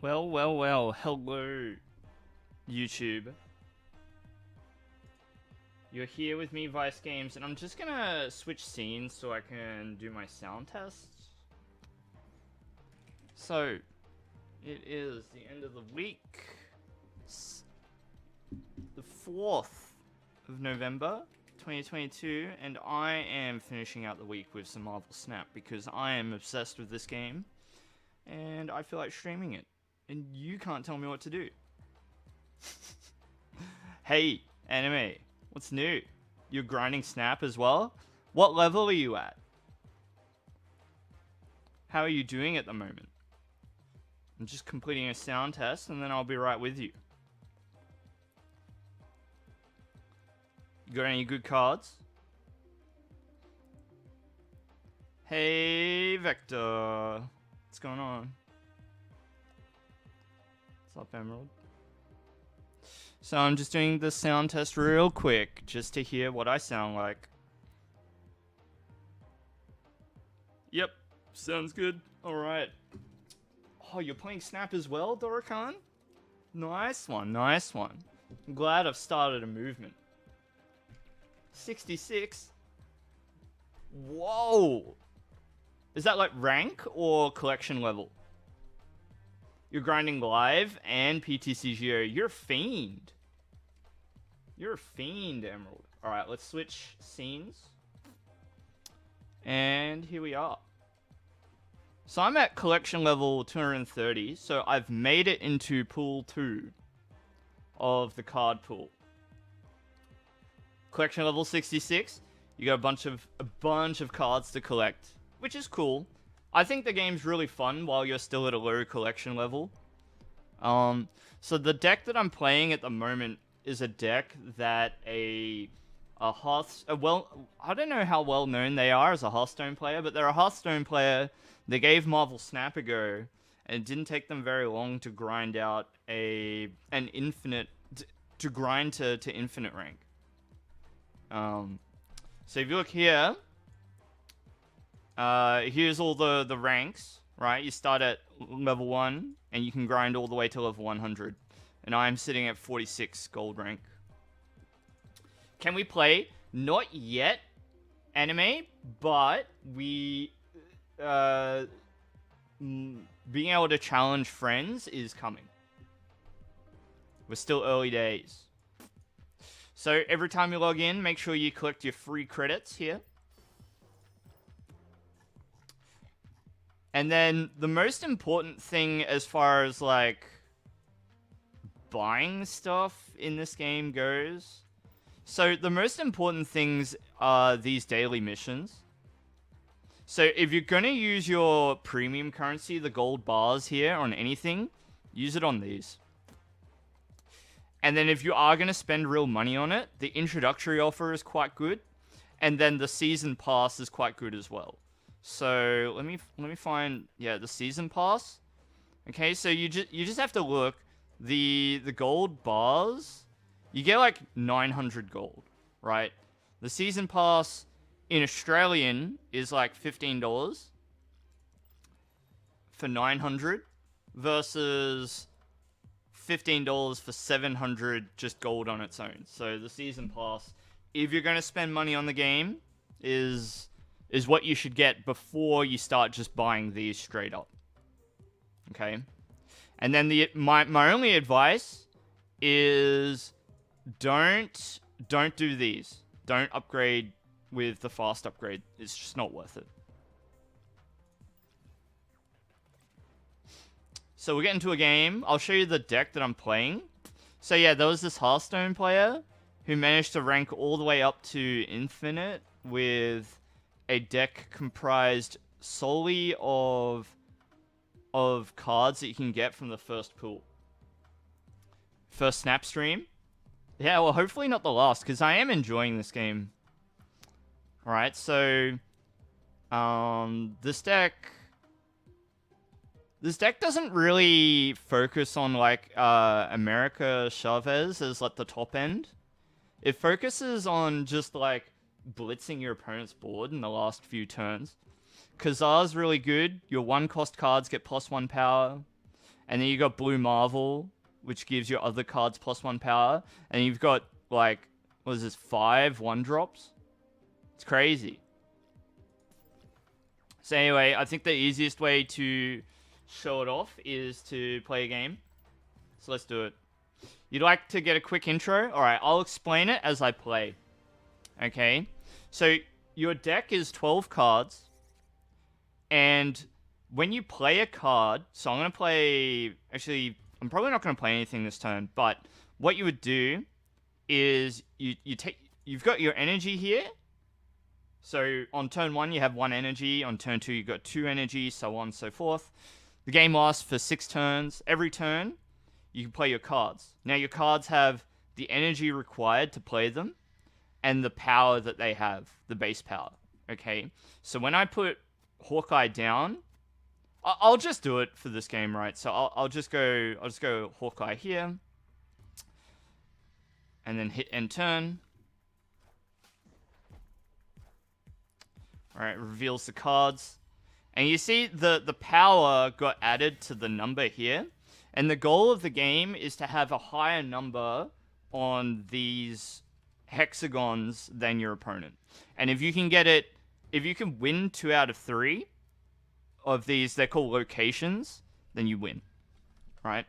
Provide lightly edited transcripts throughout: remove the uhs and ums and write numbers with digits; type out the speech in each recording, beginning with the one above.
Well, hello, YouTube. You're here with me, Vice Games, and I'm just gonna switch scenes so I can do my sound tests. So, it is the end of the week, the 4th of November, 2022, and I am finishing out the week with some Marvel Snap because I am obsessed with this game, and I feel like streaming it. And you can't tell me what to do. Hey, anime, what's new? You're grinding Snap as well? What level are you at? How are you doing at the moment? I'm just completing a sound test and then I'll be right with you. You got any good cards? Hey, Vector. What's going on? What's up, Emerald? So I'm just doing the sound test real quick, just to hear what I sound like. Yep, sounds good. Alright. Oh, you're playing Snap as well, Dorokan? Nice one, nice one. I'm glad I've started a movement. 66? Whoa! Is that like rank or collection level? You're grinding live and PTCGO. You're a fiend. You're a fiend, Emerald. Alright, let's switch scenes. And here we are. So I'm at collection level 230. So I've made it into pool 2 of the card pool. Collection level 66. You got a bunch of cards to collect, which is cool. I think the game's really fun while you're still at a low collection level. So the deck that I'm playing at the moment is a deck that I don't know how well known they are as a Hearthstone player, but they're a Hearthstone player. They gave Marvel Snap a go, and it didn't take them very long to grind out to grind to infinite rank. So if you look here, here's all the ranks, right? You start at level 1, and you can grind all the way to level 100. And I'm sitting at 46 gold rank. Can we play? Not yet, anime, but being able to challenge friends is coming. We're still early days. So every time you log in, make sure you collect your free credits here. And then the most important thing as far as like buying stuff in this game goes. So the most important things are these daily missions. So if you're going to use your premium currency, the gold bars here on anything, use it on these. And then if you are going to spend real money on it, the introductory offer is quite good. And then the season pass is quite good as well. So let me find the season pass. Okay, so you just have to look. The gold bars, you get like 900 gold, right? The season pass in Australian is like $15 for 900 versus $15 for 700 just gold on its own. So the season pass, if you're going to spend money on the game, is what you should get before you start just buying these straight up. Okay? And then my only advice is don't do these. Don't upgrade with the fast upgrade. It's just not worth it. So we'll get into a game. I'll show you the deck that I'm playing. So yeah, there was this Hearthstone player who managed to rank all the way up to Infinite with a deck comprised solely of cards that you can get from the first pool. First Snap stream. Yeah, well, hopefully not the last, because I am enjoying this game. Alright, so this deck doesn't really focus on like America Chavez as like the top end. It focuses on just like blitzing your opponent's board in the last few turns. Kazar's really good. Your 1-cost cards get +1 power. And then you got Blue Marvel, which gives your other cards +1 power. And you've got, like, what is this, 5 1-drops? It's crazy. So anyway, I think the easiest way to show it off is to play a game. So let's do it. You'd like to get a quick intro? Alright, I'll explain it as I play. Okay? So your deck is 12 cards. And when you play a card, so I'm going to play... Actually, I'm probably not going to play anything this turn. But what you would do is you've got your energy here. So on turn 1, you have 1 energy. On turn 2, you've got 2 energy, so on and so forth. The game lasts for 6 turns. Every turn, you can play your cards. Now, your cards have the energy required to play them and the power that they have, the base power. Okay? So when I put Hawkeye down, I'll just do it for this game, right? So I'll just go Hawkeye here. And then hit end turn. Alright, reveals the cards. And you see the power got added to the number here. And the goal of the game is to have a higher number on these hexagons than your opponent. And if you can get it, if you can win 2 out of 3 of these, they're called locations, then you win. Right?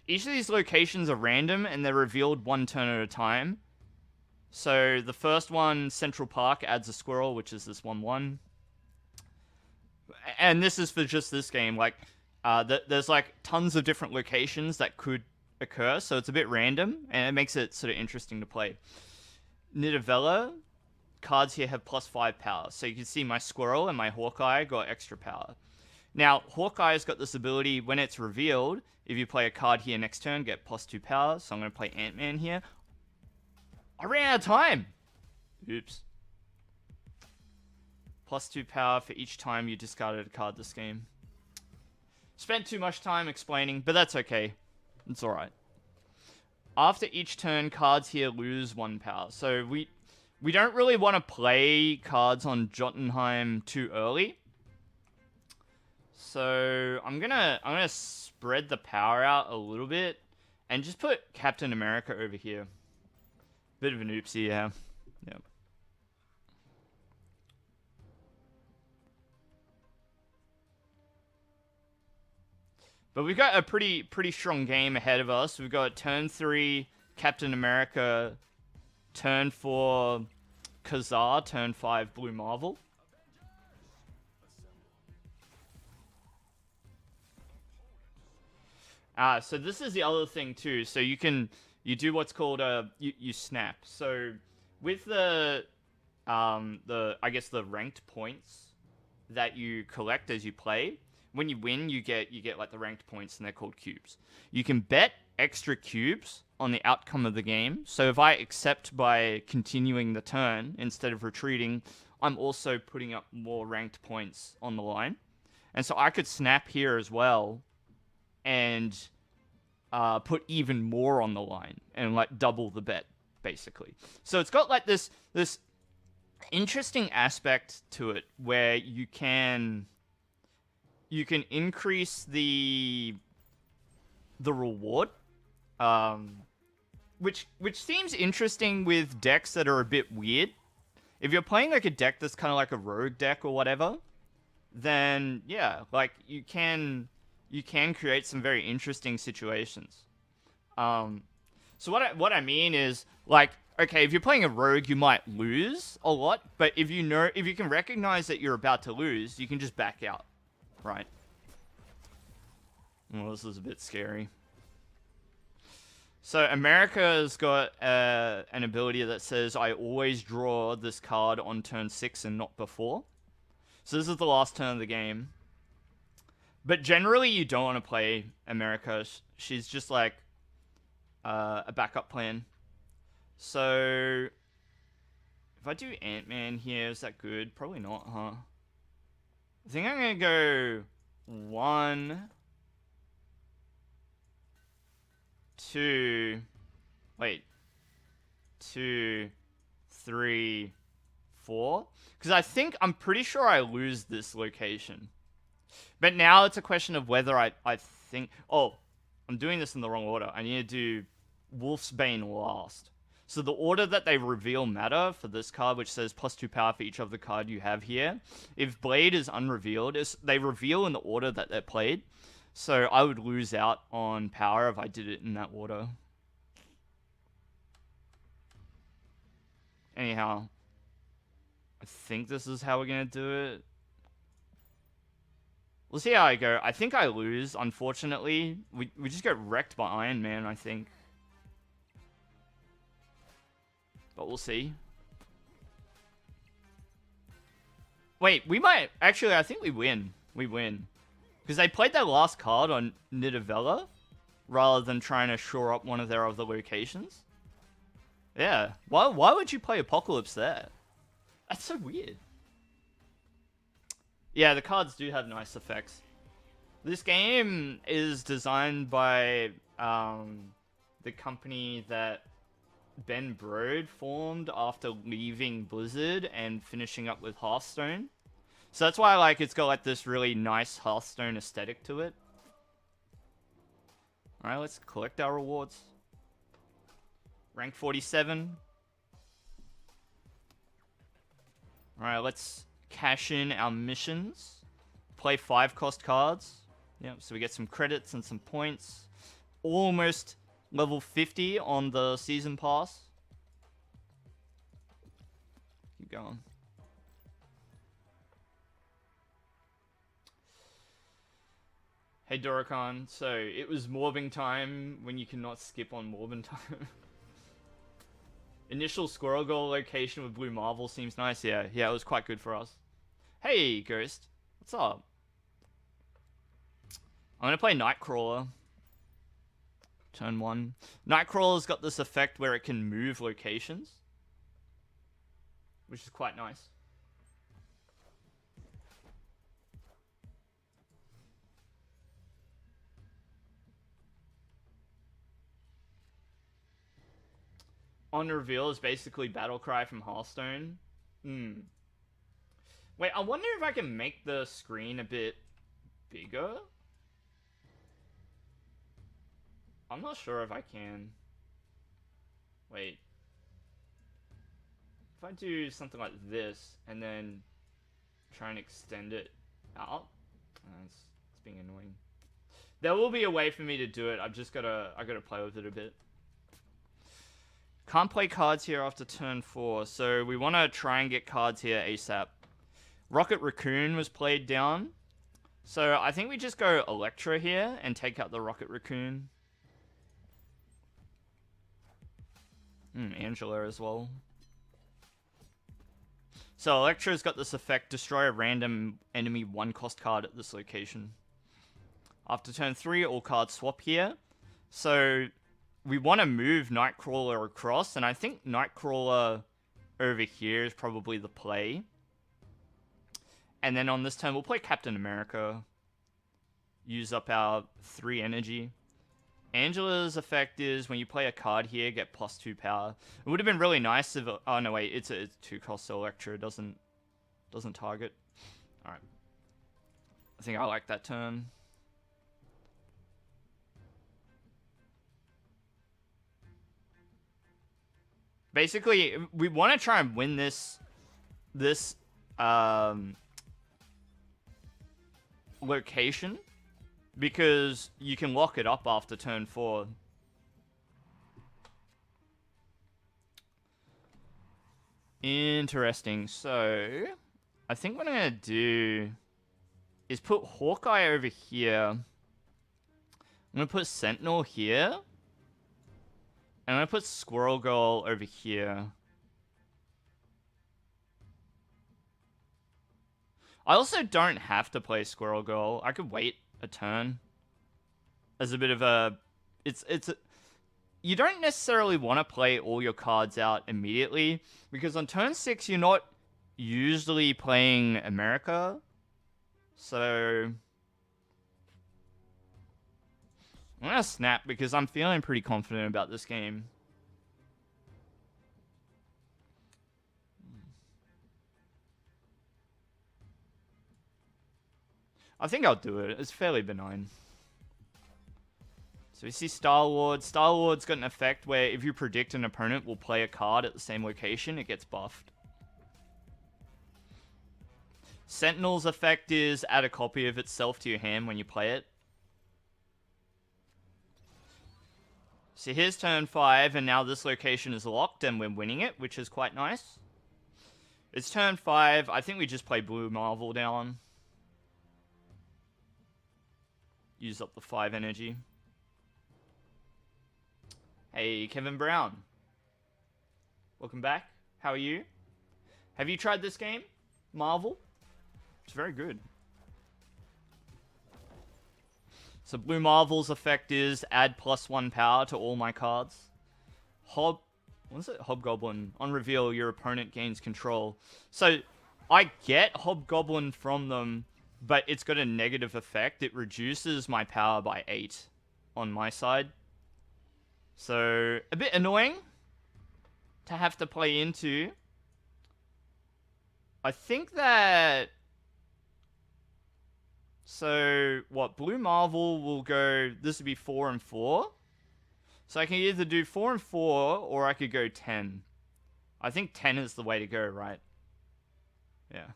Each of these locations are random and they're revealed 1 turn at a time. So the first one, Central Park, adds a squirrel, which is this 1/1. And this is for just this game. Like, there's like tons of different locations that could occur, so it's a bit random, and it makes it sort of interesting to play. Nidavella, cards here have +5 power. So you can see my squirrel and my Hawkeye got extra power. Now, Hawkeye's got this ability, when it's revealed, if you play a card here next turn, get +2 power. So I'm going to play Ant-Man here. I ran out of time. Oops. +2 power for each time you discarded a card this game. Spent too much time explaining, but that's okay. It's alright. After each turn, cards here lose 1 power. So we don't really want to play cards on Jotunheim too early. So I'm gonna spread the power out a little bit and just put Captain America over here. Bit of an oopsie, yeah. Yep. But we've got a pretty strong game ahead of us. We've got turn 3 Captain America, turn 4 Kazar, turn 5 Blue Marvel. So this is the other thing too. So you do what's called you snap. So with the I guess the ranked points that you collect as you play, when you win, you get like the ranked points, and they're called cubes. You can bet extra cubes on the outcome of the game. So if I accept by continuing the turn instead of retreating, I'm also putting up more ranked points on the line. And so I could snap here as well and put even more on the line and like double the bet, basically. So it's got like this interesting aspect to it where you can increase the reward, which seems interesting with decks that are a bit weird. If you're playing like a deck that's kind of like a rogue deck or whatever, then yeah, like you can create some very interesting situations. So what I mean is, like, okay, if you're playing a rogue, you might lose a lot, but if you can recognize that you're about to lose, you can just back out, right? Well, this is a bit scary. So America's got an ability that says, I always draw this card on turn 6 and not before. So this is the last turn of the game. But generally, you don't want to play America. She's just like a backup plan. So if I do Ant-Man here, is that good? Probably not, huh? I think I'm going to go 1, 2, wait, 2, 3, 4. Because I'm pretty sure I lose this location. But now it's a question of whether I think... Oh, I'm doing this in the wrong order. I need to do Wolf's Bane last. So the order that they reveal matter for this card, which says +2 power for each of the card you have here. If Blade is unrevealed, they reveal in the order that they're played. So I would lose out on power if I did it in that order. Anyhow, I think this is how we're going to do it. We'll see how I go. I think I lose, unfortunately. We just get wrecked by Iron Man, I think. But we'll see. Wait, we might... Actually, I think we win. We win. Because they played their last card on Nidavellir, rather than trying to shore up one of their other locations. Yeah. Why would you play Apocalypse there? That's so weird. Yeah, the cards do have nice effects. This game is designed by the company that Ben Brode formed after leaving Blizzard and finishing up with Hearthstone. So that's why like it's got like this really nice Hearthstone aesthetic to it. Alright, let's collect our rewards. Rank 47. Alright, let's cash in our missions. Play 5-cost cards. Yep, so we get some credits and some points. Almost level 50 on the season pass. Keep going. Hey Dorokan, so it was morbing time when you cannot skip on morbing time. Initial Squirrel Goal location with Blue Marvel seems nice. Yeah, it was quite good for us. Hey Ghost, what's up? I'm gonna play Nightcrawler. Turn 1. Nightcrawler's got this effect where it can move locations, which is quite nice. On reveal is basically Battlecry from Hearthstone. Wait, I wonder if I can make the screen a bit bigger? I'm not sure if I can. Wait. If I do something like this, and then try and extend it out. It's being annoying. There will be a way for me to do it. I gotta play with it a bit. Can't play cards here after turn 4, so we want to try and get cards here ASAP. Rocket Raccoon was played down, so I think we just go Electra here and take out the Rocket Raccoon. Angela as well. So Electra's got this effect, destroy a random enemy 1-cost card at this location. After turn 3, all cards swap here. So we want to move Nightcrawler across, and I think Nightcrawler over here is probably the play. And then on this turn, we'll play Captain America. Use up our 3 energy. Angela's effect is when you play a card here, get +2 power. It would have been really nice if... Oh, no, wait. It's 2-cost, so Electra doesn't target. Alright. I think I like that turn. Basically, we want to try and win this location, because you can lock it up after turn 4. Interesting. So, I think what I'm going to do is put Hawkeye over here. I'm going to put Sentinel here. And I'm going to put Squirrel Girl over here. I also don't have to play Squirrel Girl. I could wait a turn. As a bit of a... You don't necessarily want to play all your cards out immediately, because on turn 6 you're not usually playing America. So... I'm gonna snap because I'm feeling pretty confident about this game. I think I'll do it. It's fairly benign. So we see Star-Lord. Star-Lord's got an effect where if you predict an opponent will play a card at the same location, it gets buffed. Sentinel's effect is add a copy of itself to your hand when you play it. So here's turn 5, and now this location is locked, and we're winning it, which is quite nice. It's turn 5. I think we just play Blue Marvel down. Use up the 5 energy. Hey, Kevin Brown. Welcome back. How are you? Have you tried this game? Marvel? It's very good. So Blue Marvel's effect is add +1 power to all my cards. What is it? Hobgoblin. On reveal, your opponent gains control. So I get Hobgoblin from them, but it's got a negative effect. It reduces my power by 8 on my side. So a bit annoying to have to play into. I think that... So, what? Blue Marvel will go... This would be 4 and 4. So I can either do 4 and 4, or I could go 10. I think 10 is the way to go, right? Yeah.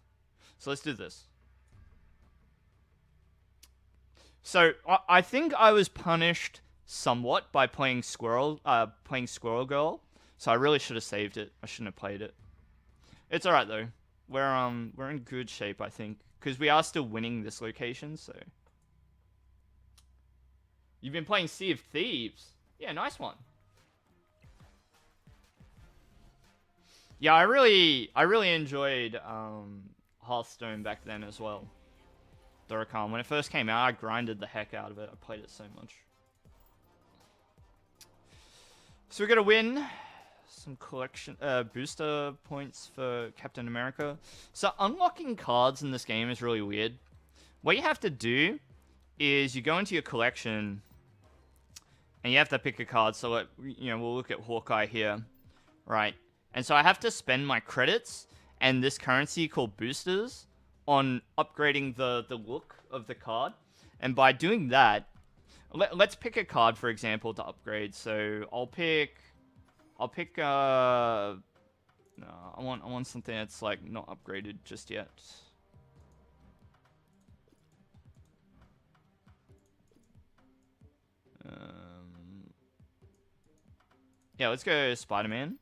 So let's do this. So, I think I was punished somewhat by playing Squirrel Girl. So I really should have saved it. I shouldn't have played it. It's alright, though. We're in good shape, I think. Because we are still winning this location, so... You've been playing Sea of Thieves. Yeah, nice one. Yeah, I really enjoyed Hearthstone back then as well. Doricon. When it first came out, I grinded the heck out of it. I played it so much. So we're gonna win some collection booster points for Captain America. So unlocking cards in this game is really weird. What you have to do is you go into your collection and you have to pick a card. So we'll look at Hawkeye here, right? And so I have to spend my credits and this currency called boosters on upgrading the look of the card. And by doing that, let's pick a card, for example, to upgrade. So I'll pick no, I want something that's like not upgraded just yet. Yeah, let's go Spider-Man.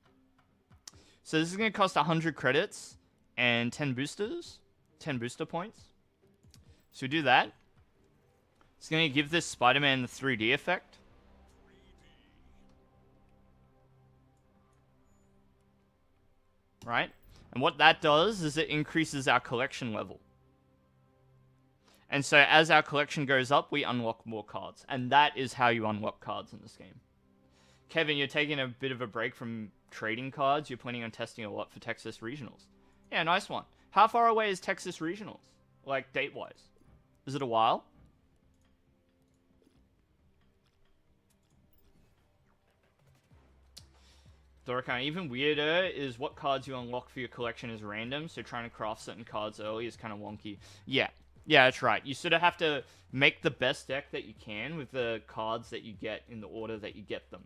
So this is going to cost 100 credits and 10 boosters, 10 booster points. So we do that. It's going to give this Spider-Man the 3D effect. Right? And what that does is it increases our collection level. And so as our collection goes up, we unlock more cards. And that is how you unlock cards in this game. Kevin, you're taking a bit of a break from trading cards. You're planning on testing a lot for Texas Regionals. Yeah, nice one. How far away is Texas Regionals? Like, date-wise? Is it a while? Doricon, even weirder is what cards you unlock for your collection is random, so trying to craft certain cards early is kind of wonky. Yeah, that's right. You sort of have to make the best deck that you can with the cards that you get in the order that you get them.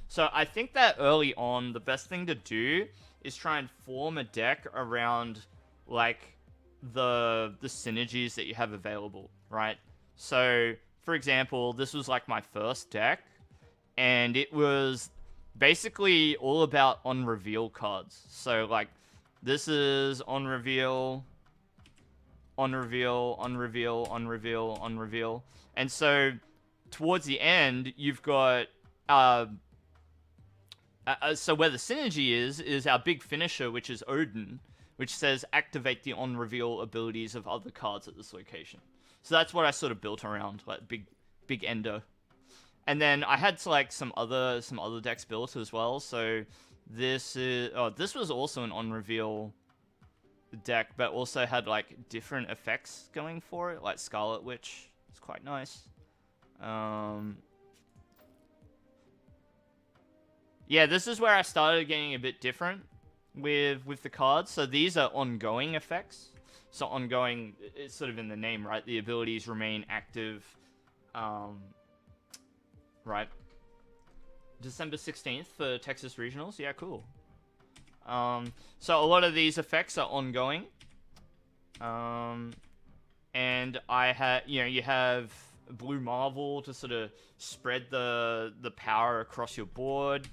So I think that early on, the best thing to do is try and form a deck around, like, the synergies that you have available, right? So, for example, this was, like, my first deck, and it was basically all about on-reveal cards. So, like, this is on-reveal, on-reveal, on-reveal, on-reveal, on-reveal. And so, towards the end, you've got... so where the synergy is our big finisher, which is Odin, which says activate the on-reveal abilities of other cards at this location. So that's what I sort of built around, like big ender. And then I had like some other decks built as well. So this was also an on-reveal deck, but also had like different effects going for it, like Scarlet Witch. It's quite nice. Yeah, this is where I started getting a bit different with the cards. So these are ongoing effects. So ongoing, it's sort of in the name, right? The abilities remain active, Right. December 16th for Texas Regionals. Yeah, cool. So a lot of these effects are ongoing. And I had, you have Blue Marvel to sort of spread the power across your board.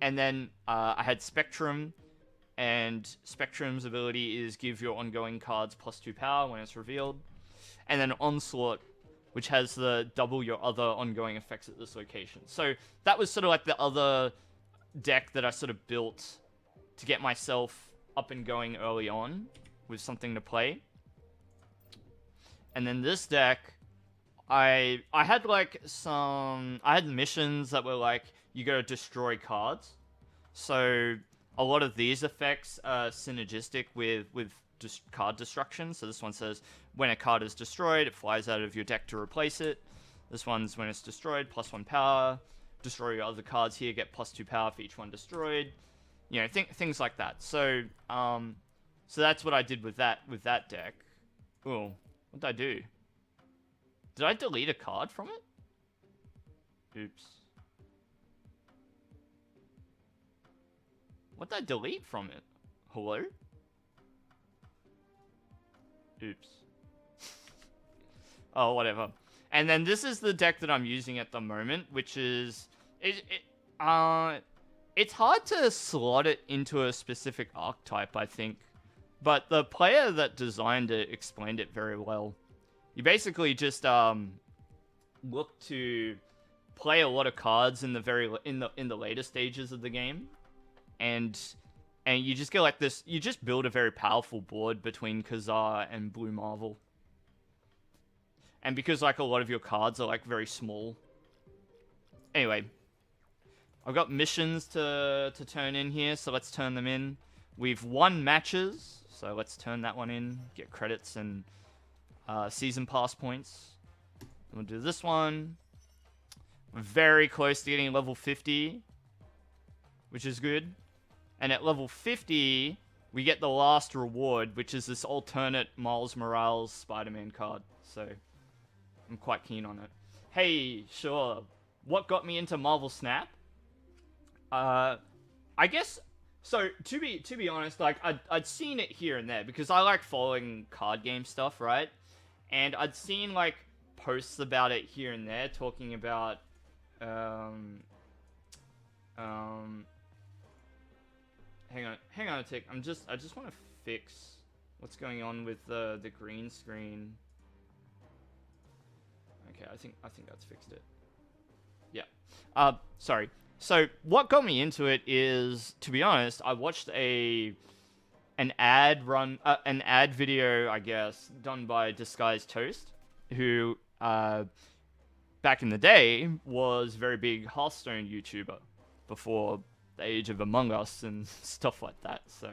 And then I had Spectrum, and Spectrum's ability is give your ongoing cards +2 power when it's revealed. And then Onslaught, which has the double your other ongoing effects at this location. So that was sort of like the other deck that I sort of built to get myself up and going early on with something to play. And then this deck, I had like I had missions that were like, you gotta destroy cards. So a lot of these effects are synergistic with card destruction. So this one says, when a card is destroyed, it flies out of your deck to replace it. This one's when it's destroyed, +1 power. Destroy your other cards here, get +2 power for each one destroyed. Things like that. So, so that's what I did with that deck. Oh, what did I do? Did I delete a card from it? Oops. What did I delete from it? Hello? Oops. Oh, whatever. And then this is the deck that I'm using at the moment, which is... It's hard to slot it into a specific archetype, I think. But the player that designed it explained it very well. You basically just look to play a lot of cards in the later stages of the game, and you just get like this. You just build a very powerful board between Ka-Zar and Blue Marvel. And because like a lot of your cards are like very small. Anyway, I've got missions to turn in here, so let's turn them in. We've won matches, so let's turn that one in. Get credits and season pass points. We'll do this one. We're very close to getting level 50, which is good. And at level 50, we get the last reward, which is this alternate Miles Morales Spider-Man card. So I'm quite keen on it. Hey, sure. What got me into Marvel Snap? I guess... So, to be honest, like, I'd seen it here and there, because I like following card game stuff, right? And I'd seen, like, posts about it here and there, talking about, hang on a tick. I just want to fix what's going on with the green screen. Okay, I think that's fixed it. Yeah. Sorry. So what got me into it is, to be honest, I watched an ad video, I guess, done by Disguised Toast, who back in the day was a very big Hearthstone YouTuber before the age of Among Us and stuff like that. So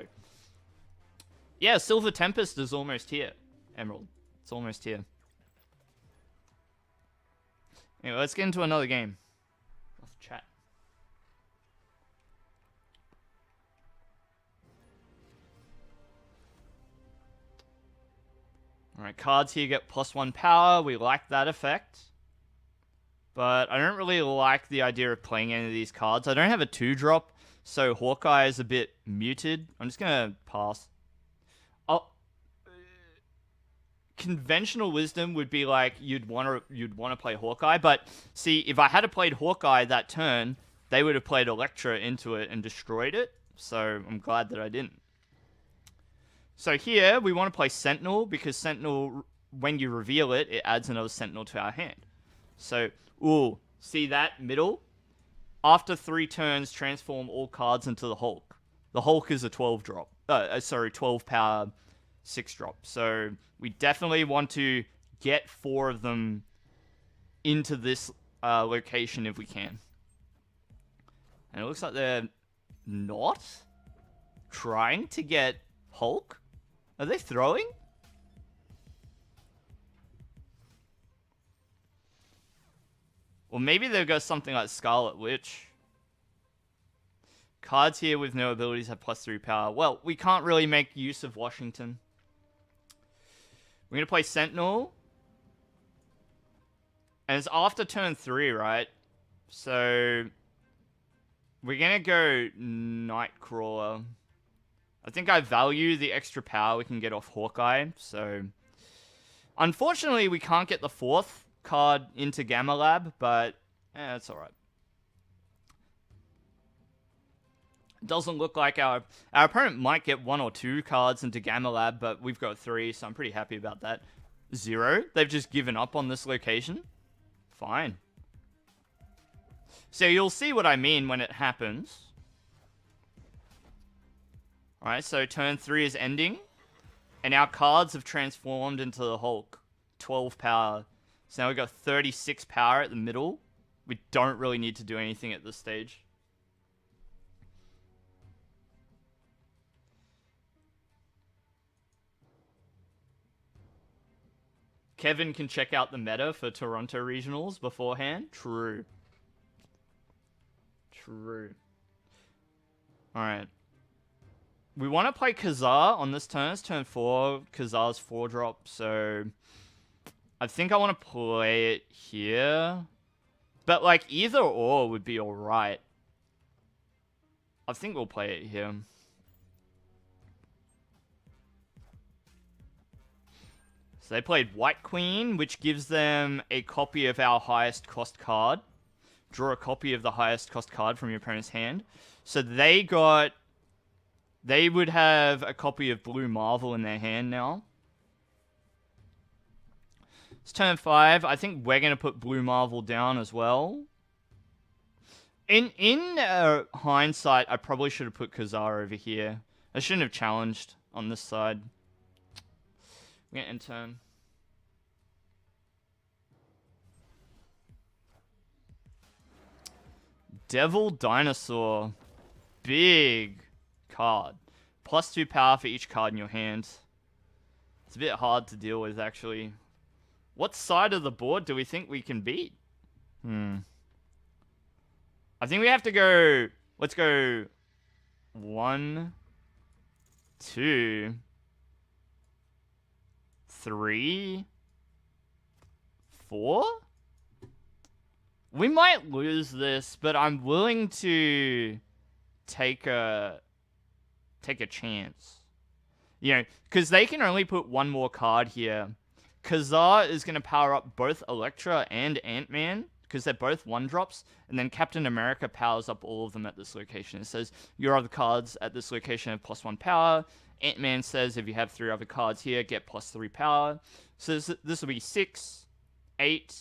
yeah, Silver Tempest is almost here. Emerald, it's almost here. Anyway, let's get into another game. Let's chat. Alright, cards here get +1 power. We like that effect. But I don't really like the idea of playing any of these cards. I don't have a 2-drop, so Hawkeye is a bit muted. I'm just going to pass. Conventional wisdom would be like you'd want to play Hawkeye, but see, if I had played Hawkeye that turn, they would have played Elektra into it and destroyed it. So I'm glad that I didn't. So here, we want to play Sentinel, because Sentinel, when you reveal it, it adds another Sentinel to our hand. So, ooh, see that middle? After 3 turns, transform all cards into the Hulk. The Hulk is a 12-drop. 12 power, 6-drop. So, we definitely want to get 4 of them into this location if we can. And it looks like they're not trying to get Hulk. Are they throwing? Or maybe they've got something like Scarlet Witch. Cards here with no abilities have +3 power. Well, we can't really make use of Washington. We're going to play Sentinel. And it's after turn 3, right? So we're gonna go Nightcrawler. I think I value the extra power we can get off Hawkeye, so unfortunately we can't get the 4th card into Gamma Lab, but it's alright. Doesn't look like our opponent might get 1 or 2 cards into Gamma Lab, but we've got 3, so I'm pretty happy about that. 0. They've just given up on this location. Fine. So you'll see what I mean when it happens. Alright, so turn 3 is ending. And our cards have transformed into the Hulk. 12 power. So now we've got 36 power at the middle. We don't really need to do anything at this stage. Kevin can check out the meta for Toronto Regionals beforehand. True. True. Alright. We want to play Kazar on this turn. It's turn 4. Kazar's 4-drop, so I think I want to play it here. But, like, either or would be alright. I think we'll play it here. So they played White Queen, which gives them a copy of our highest cost card. Draw a copy of the highest cost card from your opponent's hand. So they would have a copy of Blue Marvel in their hand now. It's turn 5. I think we're going to put Blue Marvel down as well. In hindsight, I probably should have put Kazar over here. I shouldn't have challenged on this side. We're going to end turn. Devil Dinosaur. Big card. +2 power for each card in your hand. It's a bit hard to deal with, actually. What side of the board do we think we can beat? I think we have to go... Let's go... 1, 2... 3, 4? We might lose this, but I'm willing to take a chance. You know, because they can only put 1 more card here. Kazar is going to power up both Elektra and Ant-Man, because they're both 1-drops, and then Captain America powers up all of them at this location. It says, your other cards at this location have +1 power. Ant-Man says if you have 3 other cards here, get +3 power. So this will be 6, 8,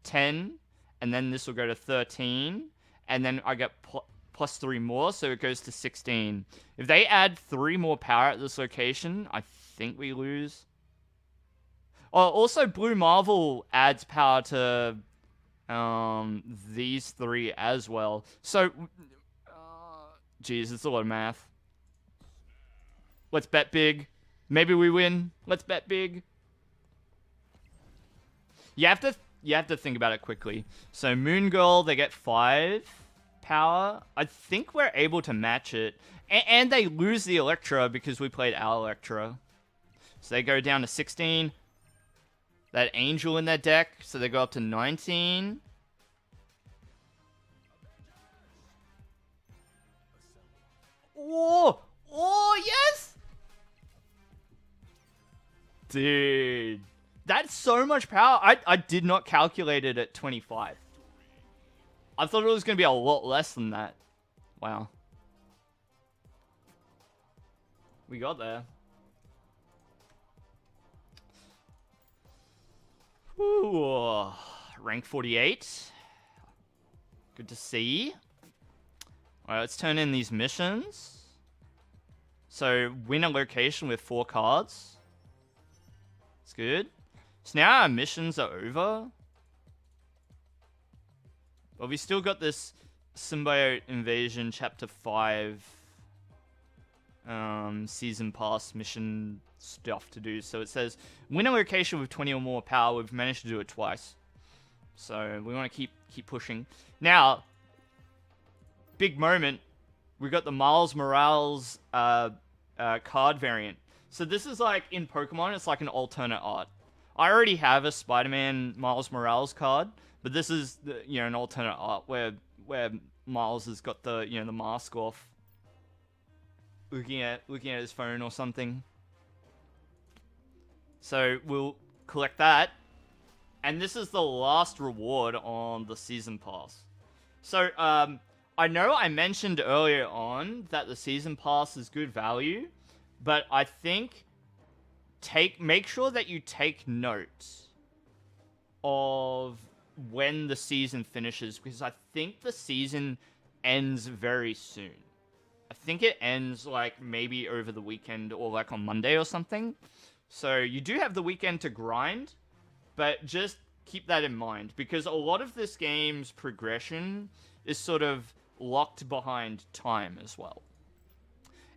10, and then this will go to 13, and then I get +3 more, so it goes to 16. If they add 3 more power at this location, I think we lose. Oh, also Blue Marvel adds power to these 3 as well. So, geez, it's a lot of math. Let's bet big. Maybe we win. Let's bet big. You have to think about it quickly. So Moon Girl, they get 5 power. I think we're able to match it. And they lose the Elektra because we played our Elektra. So they go down to 16. That Angel in their deck, so they go up to 19. Oh! Oh, yes! Dude, that's so much power. I did not calculate it at 25. I thought it was going to be a lot less than that. Wow. We got there. Ooh, rank 48. Good to see. Alright, let's turn in these missions. So, win a location with 4 cards. That's good. So now our missions are over. But we still got this Symbiote Invasion Chapter 5 Season Pass mission stuff to do. So it says, win a location with 20 or more power. We've managed to do it twice. So we want to keep pushing. Now, big moment. We got the Miles Morales card variant. So this is like, in Pokemon, it's like an alternate art. I already have a Spider-Man Miles Morales card, But this is an alternate art where Miles has got the the mask off, looking at his phone or something. So we'll collect that, and this is the last reward on the season pass. So I know I mentioned earlier on that the season pass is good value, but I think make sure that you take notes of when the season finishes, because I think the season ends very soon. I think it ends like maybe over the weekend or like on Monday or something. So you do have the weekend to grind, but just keep that in mind, because a lot of this game's progression is sort of locked behind time as well.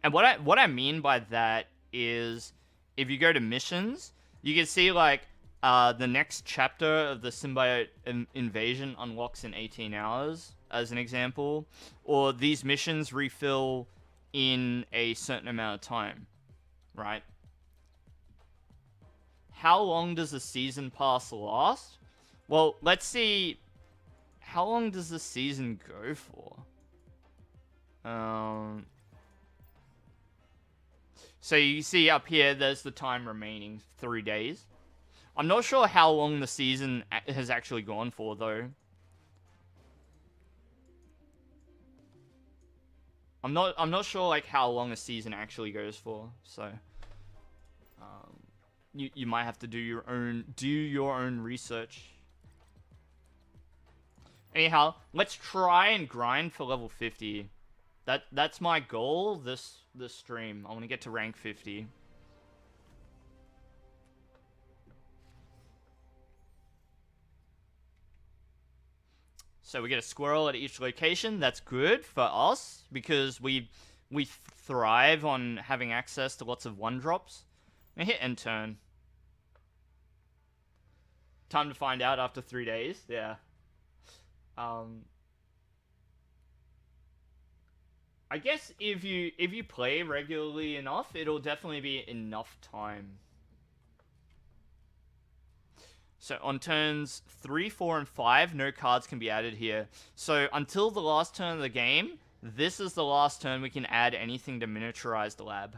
And what I mean by that is, if you go to missions, you can see like the next chapter of the symbiote invasion unlocks in 18 hours, as an example, or these missions refill in a certain amount of time, right? How long does the season pass last? Well, let's see. How long does the season go for? So you see up here, there's the time remaining, 3 days. I'm not sure how long the season has actually gone for, though. I'm not sure like how long a season actually goes for. So, you might have to do your own research. Anyhow, let's try and grind for level 50. That's my goal this stream. I want to get to rank 50. So we get a squirrel at each location. That's good for us, because we thrive on having access to lots of 1-drops. And hit end turn. Time to find out after 3 days. Yeah. I guess if you play regularly enough, it'll definitely be enough time. So on turns 3, 4, and 5, no cards can be added here. So until the last turn of the game, this is the last turn we can add anything to miniaturized lab.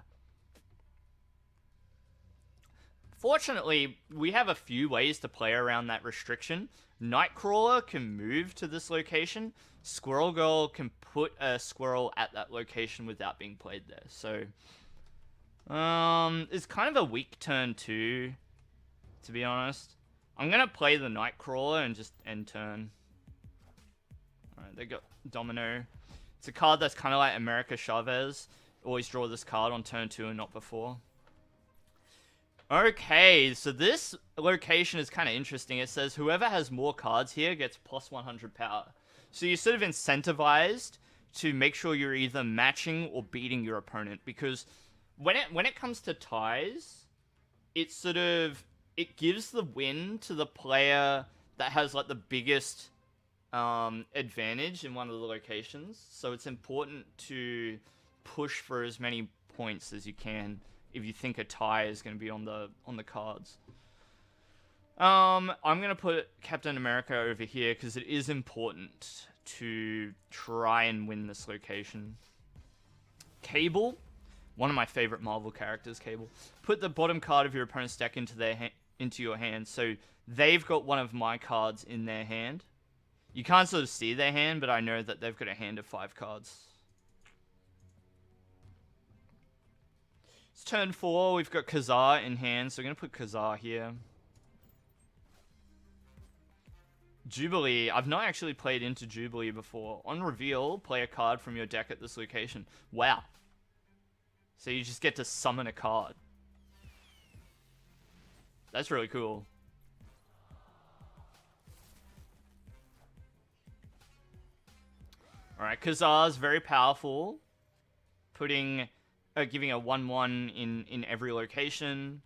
Fortunately, we have a few ways to play around that restriction. Nightcrawler can move to this location. Squirrel Girl can put a squirrel at that location without being played there. So, it's kind of a weak turn too, to be honest. I'm gonna play the Nightcrawler and just end turn. Alright, they got Domino. It's a card that's kind of like America Chavez. Always draw this card on turn 2 and not before. Okay, so this location is kind of interesting. It says whoever has more cards here gets plus 100 power. So you're sort of incentivized to make sure you're either matching or beating your opponent, because when it comes to ties, it gives the win to the player that has like the biggest advantage in one of the locations. So it's important to push for as many points as you can if you think a tie is going to be on the cards. I'm going to put Captain America over here because it is important to try and win this location. Cable, one of my favorite Marvel characters, Cable. Put the bottom card of your opponent's deck into your hand, so they've got one of my cards in their hand. You can't sort of see their hand, but I know that they've got a hand of 5 cards. It's turn 4, we've got Kazar in hand, so we're going to put Kazar here. Jubilee, I've not actually played into Jubilee before. On reveal, play a card from your deck at this location. Wow. So you just get to summon a card. That's really cool. Alright, Kazar's very powerful. Giving a 1/1 in every location.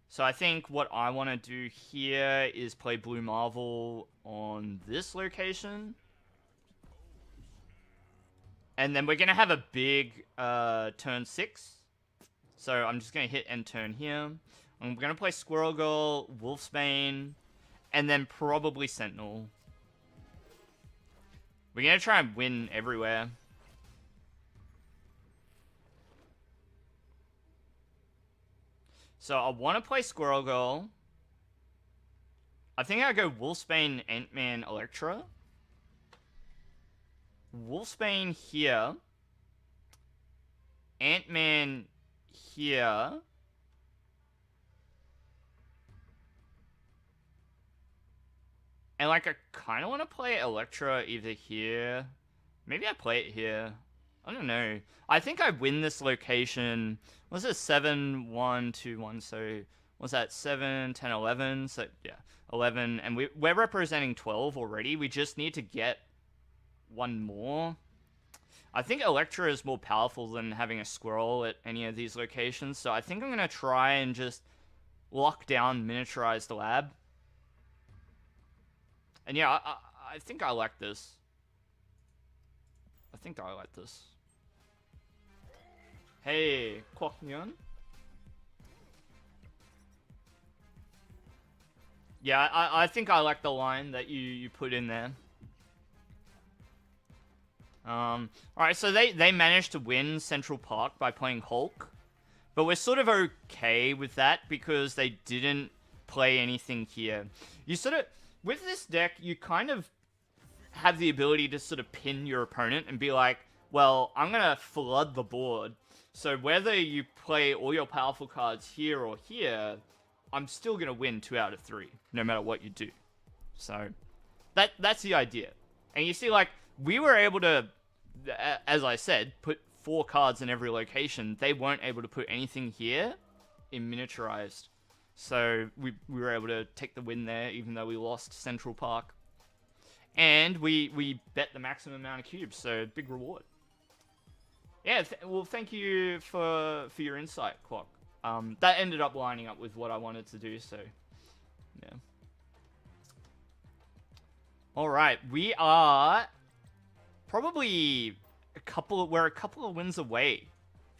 So I think what I want to do here is play Blue Marvel on this location. And then we're going to have a big turn 6. So I'm just going to hit end turn here. I'm going to play Squirrel Girl, Wolfsbane, and then probably Sentinel. We're gonna try and win everywhere. So I want to play Squirrel Girl. I think I go Wolfsbane, Ant-Man, Electra. Wolfsbane here. Ant-Man here. And, like, I kind of want to play Electra either here. Maybe I play it here. I don't know. I think I win this location. Was it 7, 1, 2, 1? So, was that 7, 10, 11? So, yeah, 11. And we're representing 12 already. We just need to get one more. I think Electra is more powerful than having a Squirrel at any of these locations. So, I think I'm going to try and just lock down Miniaturized Lab. And yeah, I think I like this. I think I like this. Hey, Kwoknyeon. Yeah, I think I like the line that you put in there. Alright, so they managed to win Central Park by playing Hulk. But we're sort of okay with that because they didn't play anything here. You sort of... With this deck, you kind of have the ability to sort of pin your opponent and be like, well, I'm going to flood the board. So whether you play all your powerful cards here or here, I'm still going to win 2 out of 3, no matter what you do. So that's the idea. And you see, like, we were able to, as I said, put 4 cards in every location. They weren't able to put anything here in miniaturized. So we were able to take the win there, even though we lost Central Park. And we bet the maximum amount of cubes, so big reward. Yeah, well, thank you for your insight, Clock. That ended up lining up with what I wanted to do, so yeah. Alright, we are probably we're a couple of wins away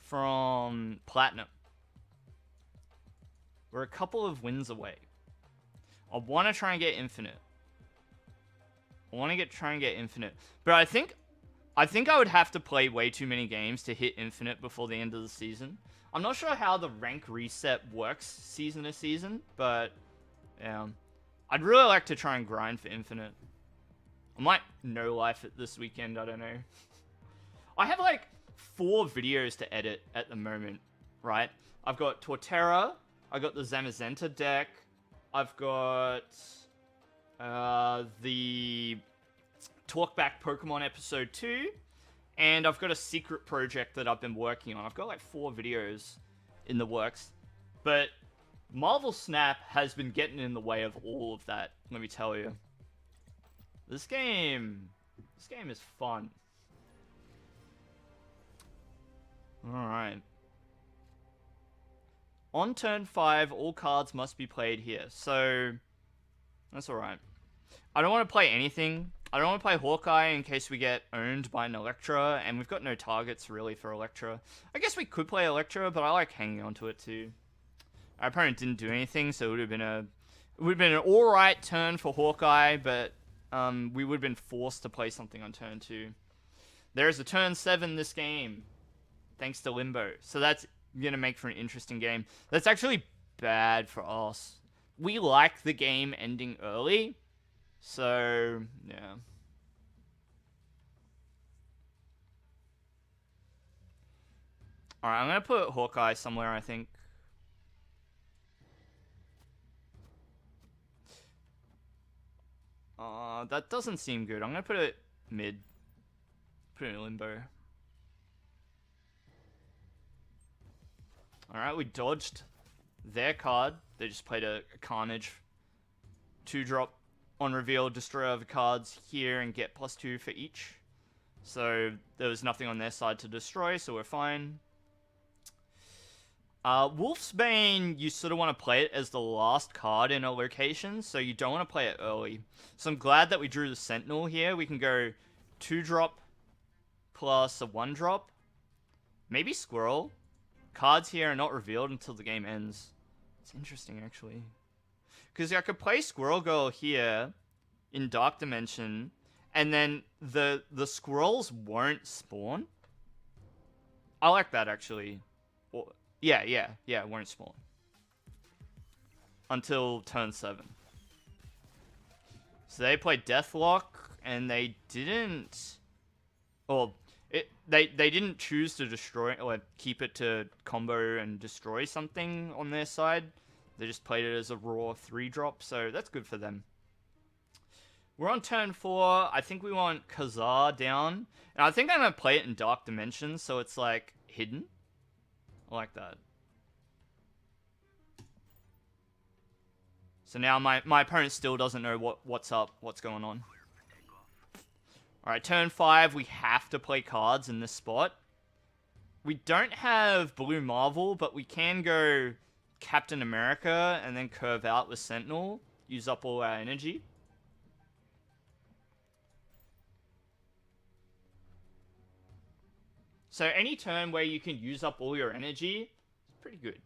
from Platinum. We're a couple of wins away. I want to try and get Infinite. Try and get Infinite. But I think I would have to play way too many games to hit Infinite before the end of the season. I'm not sure how the rank reset works season to season, but yeah. I'd really like to try and grind for Infinite. I might no life it this weekend, I don't know. I have like 4 videos to edit at the moment, right? I've got Torterra, I've got the Zamazenta deck, I've got the Talkback Pokemon Episode 2, and I've got a secret project that I've been working on. I've got like 4 videos in the works, but Marvel Snap has been getting in the way of all of that, let me tell you. This game is fun. Alright. On turn 5, all cards must be played here. So, that's alright. I don't want to play anything. I don't want to play Hawkeye in case we get owned by an Electra, and we've got no targets really for Electra. I guess we could play Electra, but I like hanging onto it too. Our opponent didn't do anything, so it would have been an alright turn for Hawkeye, but we would have been forced to play something on turn 2. There is a turn 7 this game, thanks to Limbo. So that's going to make for an interesting game. That's actually bad for us. We like the game ending early, so yeah. Alright, I'm going to put Hawkeye somewhere, I think. That doesn't seem good. I'm going to put it mid. Put it in Limbo. Alright, we dodged their card. They just played a Carnage. 2-drop on reveal, destroy other cards here and get +2 for each. So there was nothing on their side to destroy, so we're fine. Wolfsbane, you sort of want to play it as the last card in a location, so you don't want to play it early. So I'm glad that we drew the Sentinel here. We can go 2-drop plus a 1-drop. Maybe Squirrel. Cards here are not revealed until the game ends. It's interesting, actually. Because I could play Squirrel Girl here in Dark Dimension, and then the squirrels won't spawn. I like that actually. Yeah, it won't spawn until turn 7. So they played Deathlock, and they didn't. Well, they didn't choose to destroy or keep it to combo and destroy something on their side. They just played it as a raw 3-drop, so that's good for them. We're on turn 4. I think we want Khazar down, and I think I'm gonna play it in Dark Dimensions, so it's like hidden. I like that. So now my opponent still doesn't know what's up, what's going on. Alright, turn 5, we have to play cards in this spot. We don't have Blue Marvel, but we can go Captain America and then curve out with Sentinel. Use up all our energy. So any turn where you can use up all your energy is pretty good.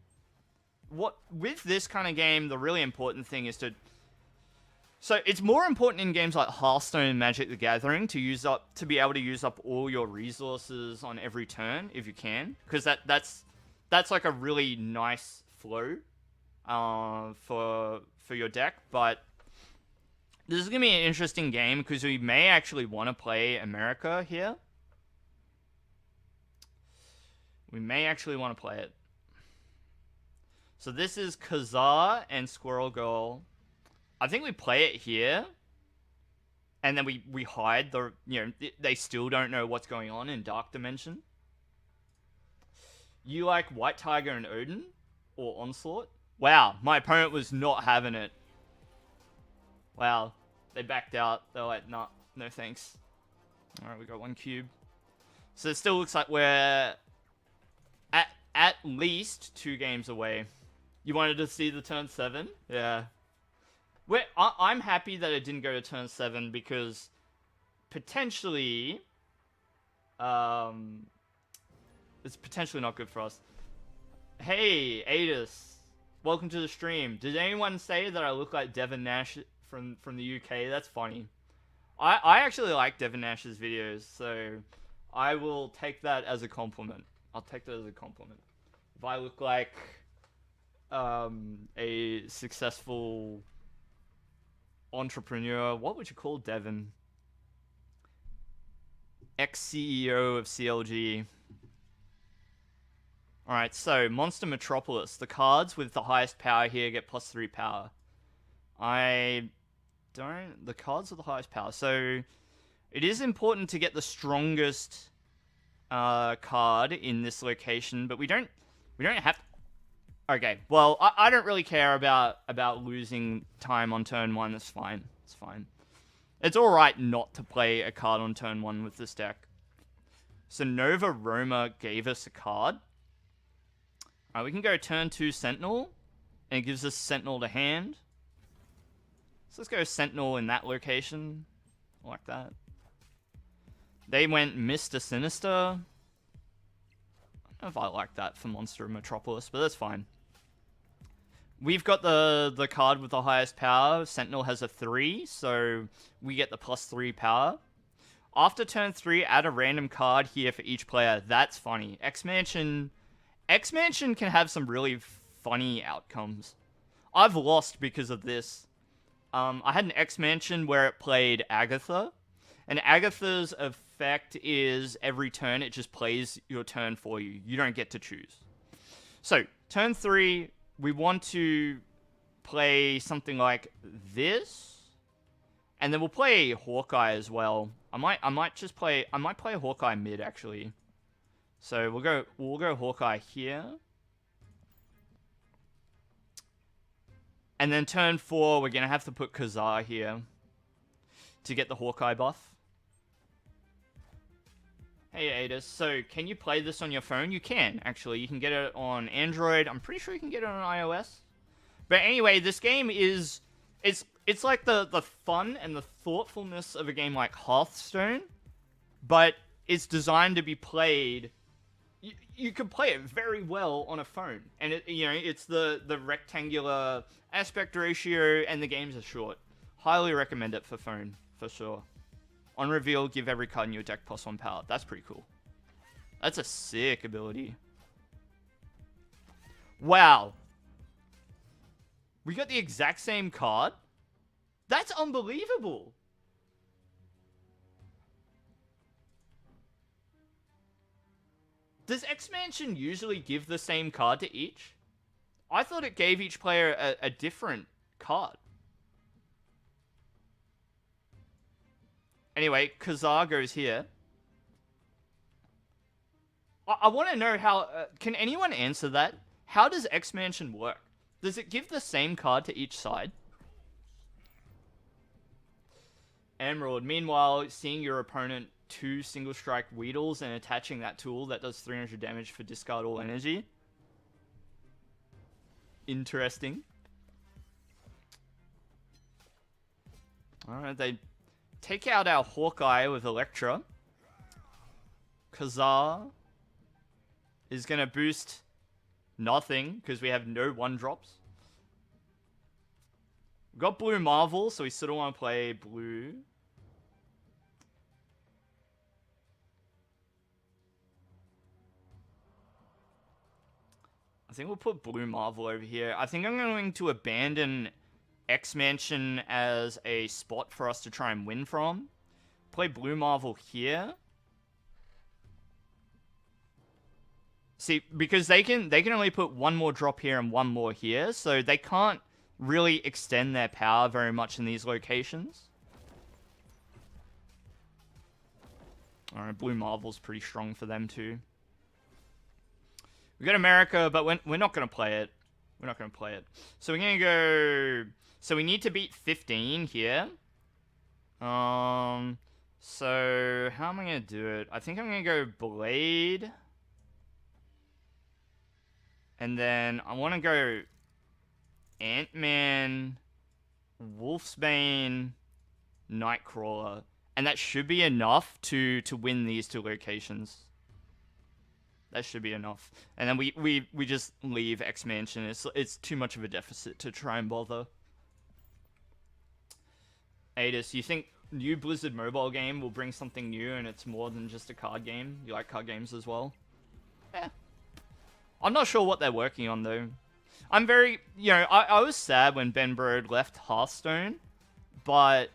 With this kind of game, the really important thing is to... So it's more important in games like Hearthstone and Magic the Gathering to be able to use up all your resources on every turn if you can, because that's like a really nice flow for your deck. But this is gonna be an interesting game because we may actually want to play America here. We may actually want to play it. So this is Khazar and Squirrel Girl. I think we play it here. And then we hide the... they still don't know what's going on in Dark Dimension. You like White Tiger and Odin? Or Onslaught? Wow, my opponent was not having it. Wow, they backed out. They're like, nah, no thanks. Alright, we got 1 cube. So it still looks like we're... At least 2 games away. You wanted to see the turn 7? Yeah. I'm happy that it didn't go to turn 7 because potentially, it's potentially not good for us. Hey, Adis, welcome to the stream. Did anyone say that I look like Devin Nash from the UK? That's funny. I actually like Devin Nash's videos, so I will take that as a compliment. I'll take that as a compliment. If I look like a successful entrepreneur, what would you call Devin? Ex-CEO of CLG. Alright, so Monster Metropolis. The cards with the highest power here get +3 power. The cards with the highest power. So it is important to get the strongest card in this location, but we don't have... Okay, well, I don't really care about losing time on turn 1. It's fine. It's fine. It's alright not to play a card on turn 1 with this deck. So Nova Roma gave us a card. Alright, we can go turn 2 Sentinel, and it gives us Sentinel to hand. So let's go Sentinel in that location. I like that. They went Mr. Sinister. I don't know if I like that for Monster Metropolis, but that's fine. We've got the card with the highest power. Sentinel has a 3, so we get the +3 power. After turn 3, add a random card here for each player. That's funny. X-Mansion can have some really funny outcomes. I've lost because of this. I had an X-Mansion where it played Agatha, and Agatha's effect is every turn it just plays your turn for you. You don't get to choose. So, turn 3, we want to play something like this, and then we'll play Hawkeye as well. I might play Hawkeye mid actually. So we'll go Hawkeye here. And then turn 4, we're gonna have to put Khazar here to get the Hawkeye buff. Hey Adis, so can you play this on your phone? You can, actually. You can get it on Android. I'm pretty sure you can get it on iOS. But anyway, this game is... It's like the fun and the thoughtfulness of a game like Hearthstone, but it's designed to be played... You can play it very well on a phone. And, it's the rectangular aspect ratio, and the games are short. Highly recommend it for phone, for sure. On reveal, give every card in your deck +1 power. That's pretty cool. That's a sick ability. Wow. We got the exact same card? That's unbelievable. Does X-Mansion usually give the same card to each? I thought it gave each player a different card. Anyway, Kazar goes here. I want to know how... can anyone answer that? How does X-Mansion work? Does it give the same card to each side? Emerald. Meanwhile, seeing your opponent 2 single strike Weedles and attaching that tool that does 300 damage for discard all energy. Interesting. Alright, they take out our Hawkeye with Electra. Kazar is going to boost nothing because we have no 1-drops. We've got Blue Marvel, so we still don't want to play blue. I think we'll put Blue Marvel over here. I think I'm going to abandon X-Mansion as a spot for us to try and win from. Play Blue Marvel here. See, because they can only put 1 more drop here and 1 more here, so they can't really extend their power very much in these locations. Alright, Blue Marvel's pretty strong for them too. We got America, but we're not going to play it. We're not going to play it. So we're going to go... So we need to beat 15 here. So how am I going to do it? I think I'm going to go Blade. And then I want to go Ant-Man, Wolfsbane, Nightcrawler. And that should be enough to win these 2 locations. That should be enough. And then we just leave X-Mansion. It's too much of a deficit to try and bother. Adis, you think new Blizzard mobile game will bring something new and it's more than just a card game? You like card games as well? Yeah. I'm not sure what they're working on though. I'm very, I was sad when Ben Brode left Hearthstone, but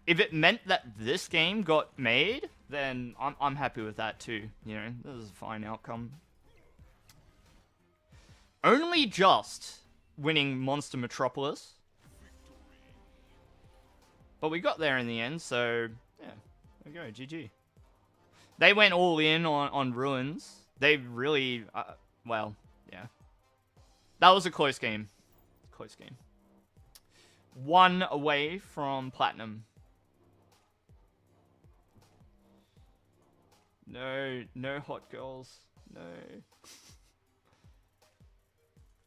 if it meant that this game got made, then I'm happy with that too. This is a fine outcome. Only just winning Monster Metropolis. But we got there in the end, so yeah, there we go, GG. They went all in on Ruins. They really, well, yeah. That was a close game. Close game. 1 away from Platinum. No hot girls. No.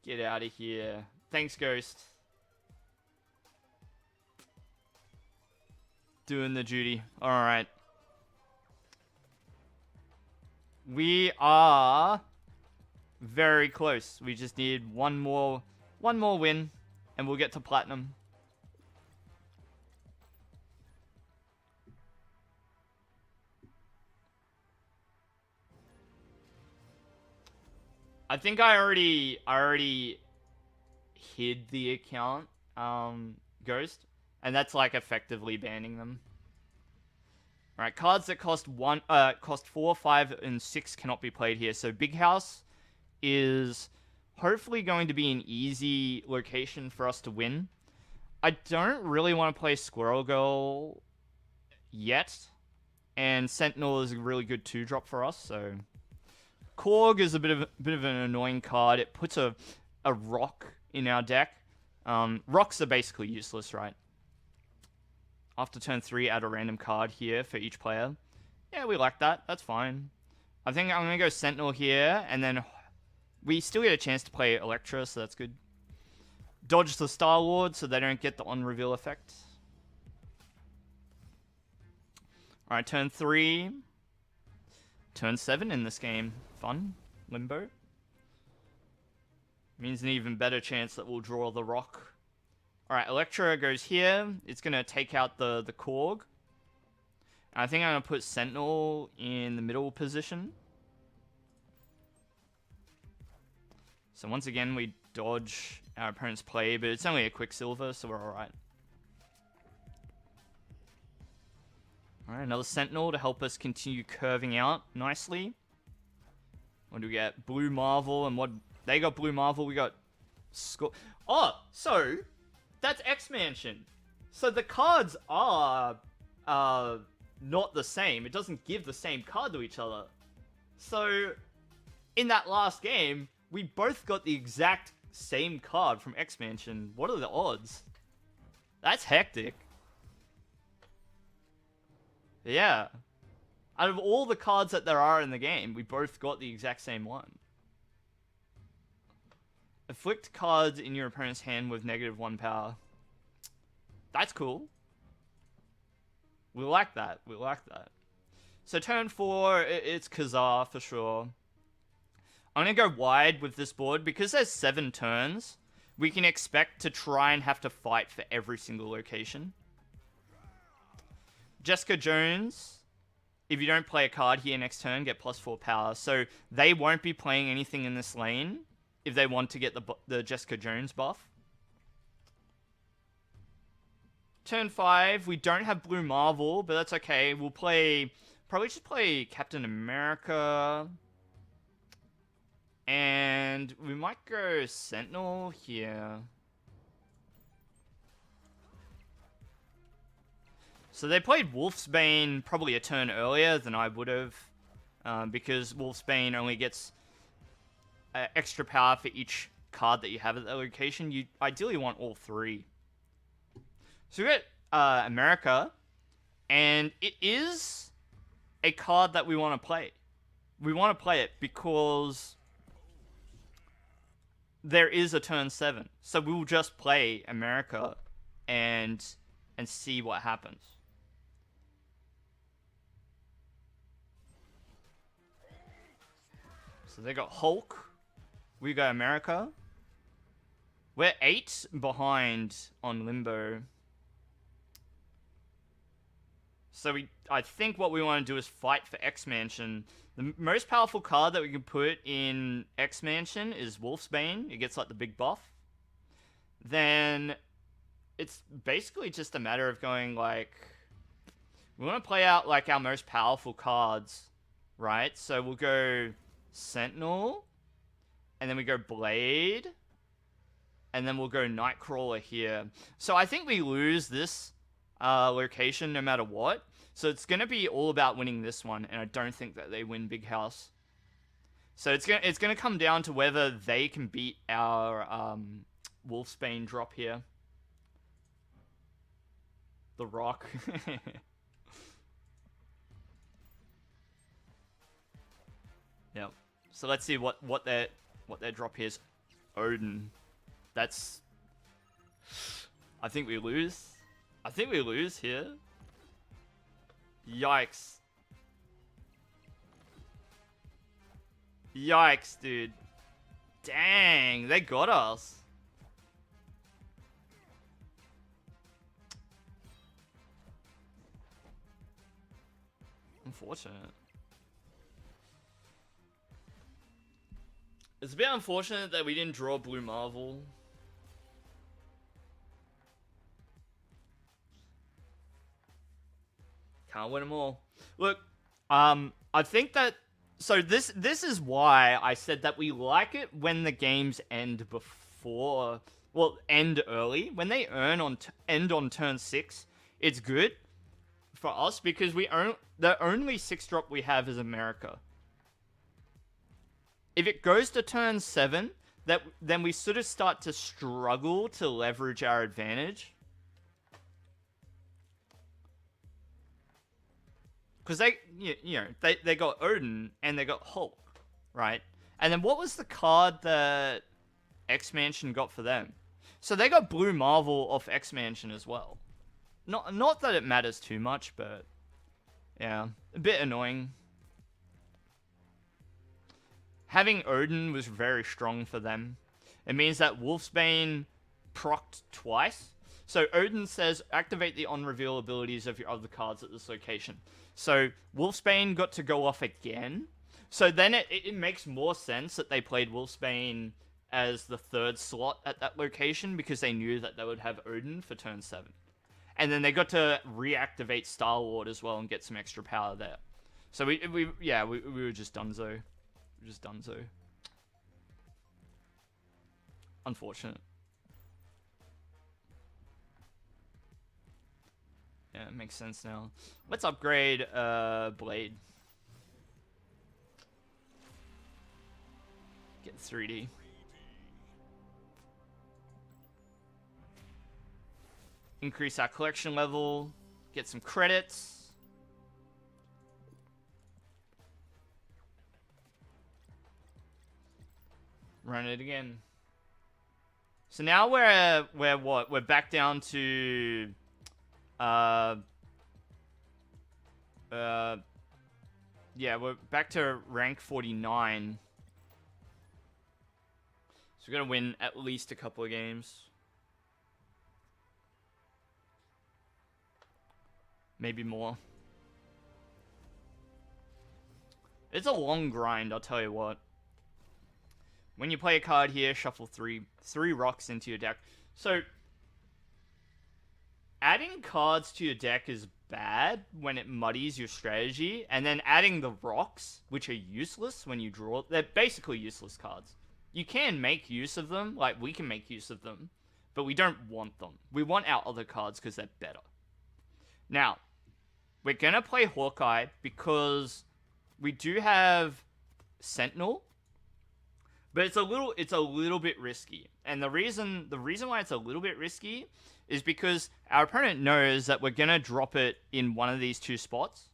Get out of here. Thanks, Ghost. Doing the duty. Alright. We are very close. We just need one more win and we'll get to Platinum. I think I already hid the account, Ghost, and that's like effectively banning them. All right, cards that cost 4, 5, and 6 cannot be played here. So Big House is hopefully going to be an easy location for us to win. I don't really want to play Squirrel Girl yet, and Sentinel is a really good 2-drop for us. So Korg is a bit of an annoying card. It puts a rock in our deck. Rocks are basically useless, right? After turn 3, add a random card here for each player. Yeah, we like that. That's fine. I think I'm going to go Sentinel here, and then we still get a chance to play Electra, so that's good. Dodge the Star-Lord so they don't get the on-reveal effect. Alright, turn 3. Turn 7 in this game. Fun. Limbo. Means an even better chance that we'll draw the rock. Alright, Electra goes here. It's going to take out the Korg. I think I'm going to put Sentinel in the middle position. So once again, we dodge our opponent's play, but it's only a Quicksilver, so we're alright. Alright, another Sentinel to help us continue curving out nicely. What do we get? Blue Marvel, and what... They got Blue Marvel, we got... Oh, so... That's X-Mansion. So the cards are... not the same. It doesn't give the same card to each other. So... In that last game, we both got the exact same card from X-Mansion. What are the odds? That's hectic. Yeah. Out of all the cards that there are in the game, we both got the exact same one. Afflict cards in your opponent's hand with -1 power. That's cool. We like that. We like that. So turn 4, it's Kazar for sure. I'm going to go wide with this board. Because there's 7 turns, we can expect to try and have to fight for every single location. Jessica Jones, if you don't play a card here next turn, get +4 power. So they won't be playing anything in this lane if they want to get the Jessica Jones buff. Turn 5, we don't have Blue Marvel, but that's okay. We'll probably just play Captain America. And we might go Sentinel here. So they played Wolfsbane probably a turn earlier than I would have. Because Wolfsbane only gets extra power for each card that you have at that location. You ideally want all 3. So we got America. And it is a card that we want to play. We want to play it because... there is a turn 7. So we'll just play America and see what happens. So they got Hulk. We got America. We're 8 behind on Limbo. So I think what we want to do is fight for X-Mansion. The most powerful card that we can put in X-Mansion is Wolfsbane. It gets like the big buff. Then it's basically just a matter of going like... we want to play out like our most powerful cards, right? So we'll go Sentinel. And then we go Blade. And then we'll go Nightcrawler here. So I think we lose this location no matter what. So it's going to be all about winning this one, and I don't think that they win Big House. So it's going to come down to whether they can beat our Wolfsbane drop here. The Rock. Yep. So let's see what their drop here is. Odin. That's... I think we lose. I think we lose here. Yikes. Yikes, dude. Dang, they got us. Unfortunate. It's a bit unfortunate that we didn't draw Blue Marvel. Can't win them all. Look, I think that... so this is why I said that we like it when the games end before... well, end early. When they end on turn 6, it's good for us because the only 6-drop we have is America. If it goes to turn 7, then we sort of start to struggle to leverage our advantage. Because they got Odin and they got Hulk, right? And then what was the card that X-Mansion got for them? So they got Blue Marvel off X-Mansion as well. Not that it matters too much, but yeah, a bit annoying. Having Odin was very strong for them. It means that Wolfsbane procced twice. So Odin says, activate the on-reveal abilities of your other cards at this location. So Wolfsbane got to go off again. So then it makes more sense that they played Wolfsbane as the third slot at that location because they knew that they would have Odin for turn 7. And then they got to reactivate Star-Lord as well and get some extra power there. So we were just donezo. We were just donezo. Unfortunate. Yeah, it makes sense now. Let's upgrade Blade. Get 3D. Increase our collection level. Get some credits. Run it again. So now we're what? We're back down to yeah, we're back to rank 49. So we're gonna win at least a couple of games. Maybe more. It's a long grind, I'll tell you what. When you play a card here, shuffle three rocks into your deck. So, adding cards to your deck is bad when it muddies your strategy, and then adding the rocks, which are useless when you draw, they're basically useless cards. You can make use of them, like we can make use of them, but we don't want them. We want our other cards because they're better. Now, we're gonna play Hawkeye because we do have Sentinel, but it's a little bit risky. And the reason why it's a little bit risky is because our opponent knows that we're gonna drop it in one of these two spots.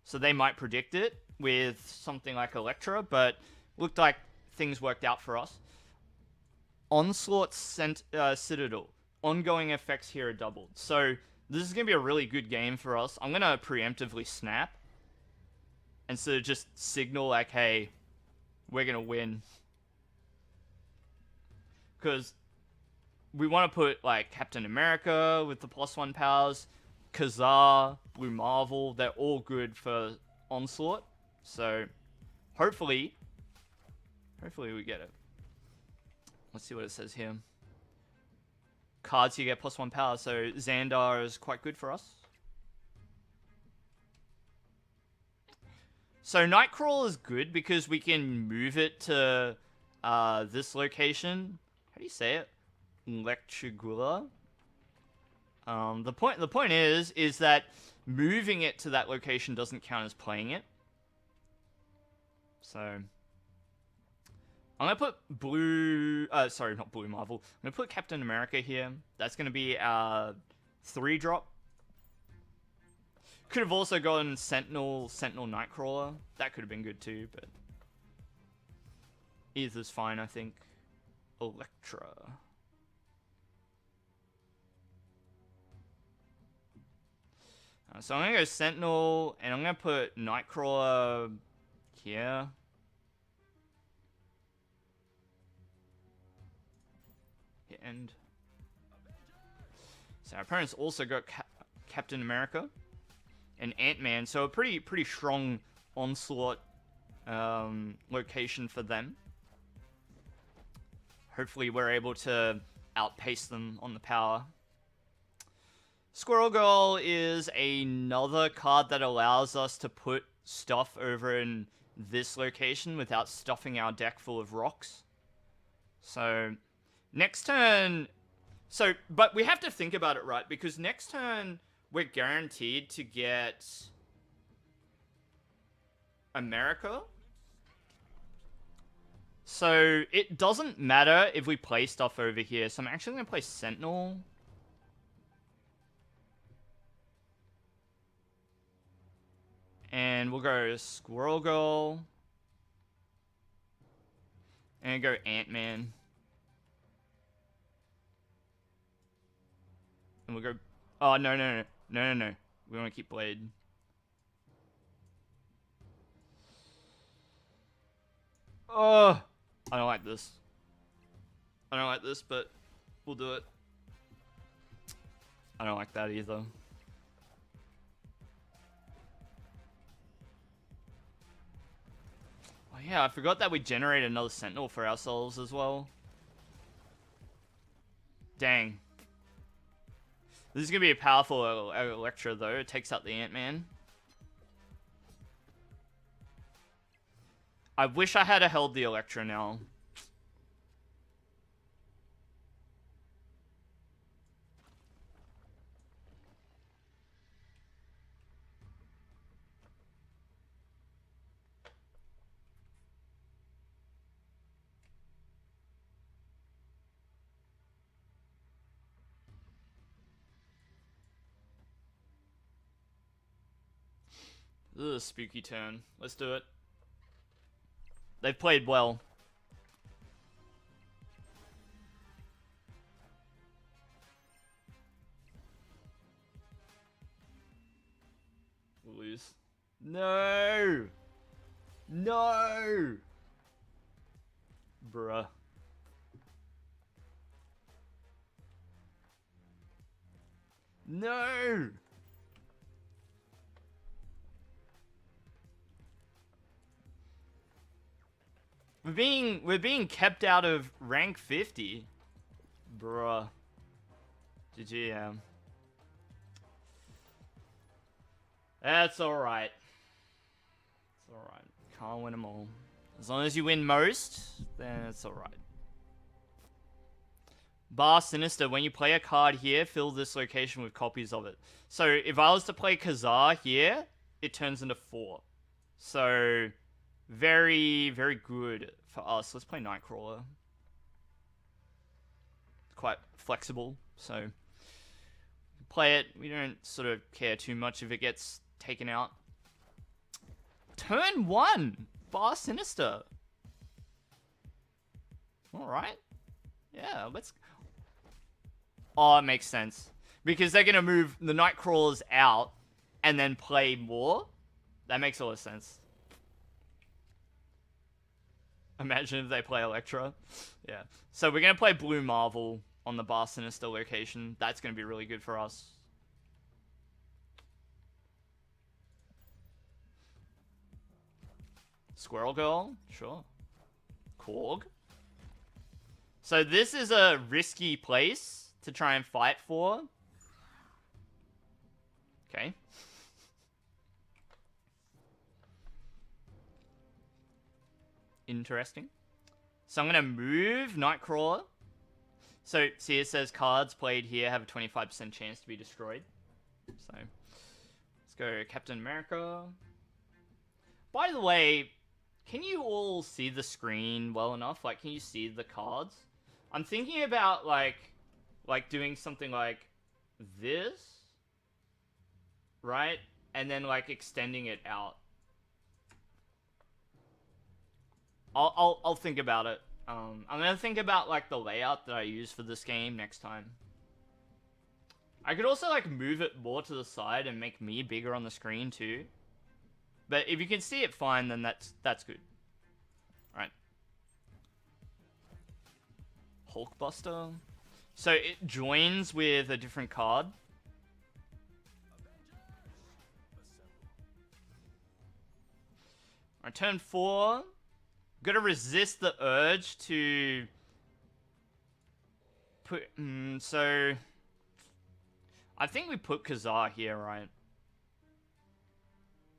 So they might predict it with something like Electra, but looked like things worked out for us. Onslaught Citadel. Ongoing effects here are doubled. So this is going to be a really good game for us. I'm going to preemptively snap. And so just signal like, hey, we're going to win. Because we want to put like Captain America with the +1 powers. Kazar, Blue Marvel, they're all good for Onslaught. So hopefully we get it. Let's see what it says here. Cards you get +1 power, so Xandar is quite good for us. So Nightcrawler is good because we can move it to this location. How do you say it? Electrigula. The point is that moving it to that location doesn't count as playing it. So I'm going to put sorry, not Blue Marvel. I'm going to put Captain America here. That's going to be our 3-drop. Could have also gotten Sentinel Nightcrawler. That could have been good too, but either's fine, I think. Electra. So I'm going to go Sentinel, and I'm going to put Nightcrawler here. End. So our opponent's also got Captain America and Ant-Man, so a pretty strong Onslaught location for them. Hopefully we're able to outpace them on the power. Squirrel Girl is another card that allows us to put stuff over in this location without stuffing our deck full of rocks. So next turn, but we have to think about it, right? Because next turn, we're guaranteed to get America. So it doesn't matter if we play stuff over here. So I'm actually going to play Sentinel. And we'll go Squirrel Girl. And go Ant-Man. And we'll go... Oh, no. We want to keep Blade. Oh, I don't like this. But we'll do it. I don't like that either. Yeah, I forgot that we generated another Sentinel for ourselves as well. Dang. This is going to be a powerful Electra, though. It takes out the Ant-Man. I wish I had held the Electra now. This is a spooky turn. Let's do it. They've played well. We'll lose. No! No! Bruh. No! We're being kept out of rank 50. Bruh. GG. That's alright. It's alright. Can't win them all. As long as you win most, then it's alright. Bar Sinister, when you play a card here, fill this location with copies of it. So if I was to play Kazar here, it turns into 4. So very, very good for us. Let's play Nightcrawler. Quite flexible, so play it. We don't sort of care too much if it gets taken out. Turn 1! Bar Sinister. Alright. Yeah, let's... Oh, it makes sense. Because they're going to move the Nightcrawlers out and then play more. That makes a lot of sense. Imagine if they play Electra. Yeah. So we're going to play Blue Marvel on the Bar Sinister location. That's going to be really good for us. Squirrel Girl? Sure. Korg? So this is a risky place to try and fight for. Okay. Interesting. So I'm going to move Nightcrawler. So, see, it says cards played here have a 25% chance to be destroyed. So, let's go Captain America. By the way, can you all see the screen well enough? Like, can you see the cards? I'm thinking about, like doing something like this. Right? And then, like, extending it out. I'll think about it. I'm gonna think about, like, the layout that I use for this game next time. I could also, like, move it more to the side and make me bigger on the screen, too. But if you can see it fine, then that's good. Alright. Hulkbuster. So, it joins with a different card. Alright, turn 4... Gotta resist the urge to put... so... I think we put Kazar here, right?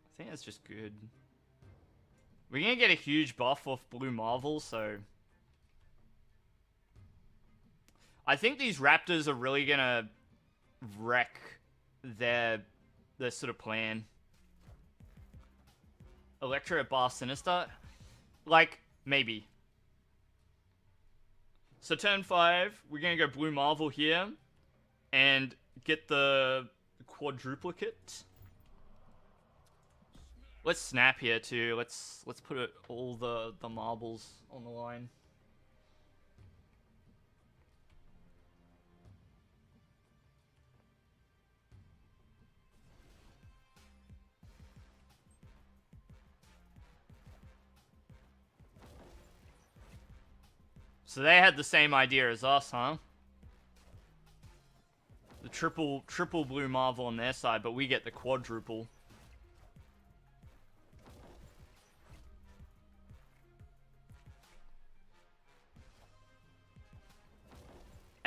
I think that's just good. We're gonna get a huge buff off Blue Marvel, so... I think these Raptors are really gonna wreck their sort of plan. Electra at Bar Sinister... Like, maybe. So turn 5, we're gonna go Blue Marvel here. And get the quadruplicate. Let's snap here too. Let's put all the marbles on the line. So they had the same idea as us, huh? The triple Blue Marvel on their side, but we get the quadruple.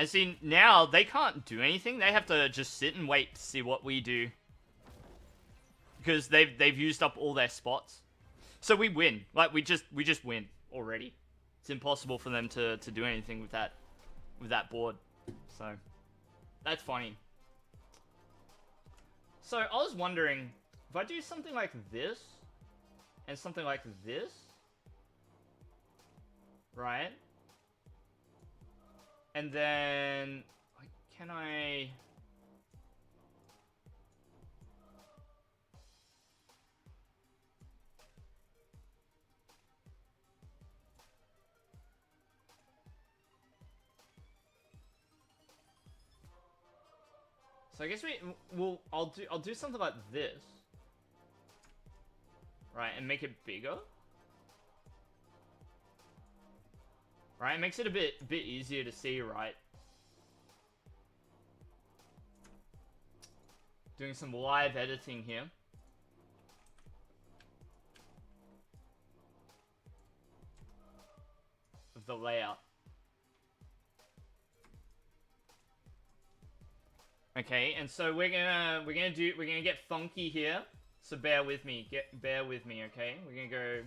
And see, now they can't do anything. They have to just sit and wait to see what we do. Because they've used up all their spots. So we win. Like, we just win already. It's impossible for them to do anything with that board. So, that's funny. So, I was wondering, if I do something like this, and something like this, right? And then, can I... So I guess I'll do something like this. Right, and make it bigger. Right, it makes it a bit easier to see, right? Doing some live editing here. Of the layout. Okay, and so we're gonna get funky here. So bear with me, bear with me, okay? We're gonna go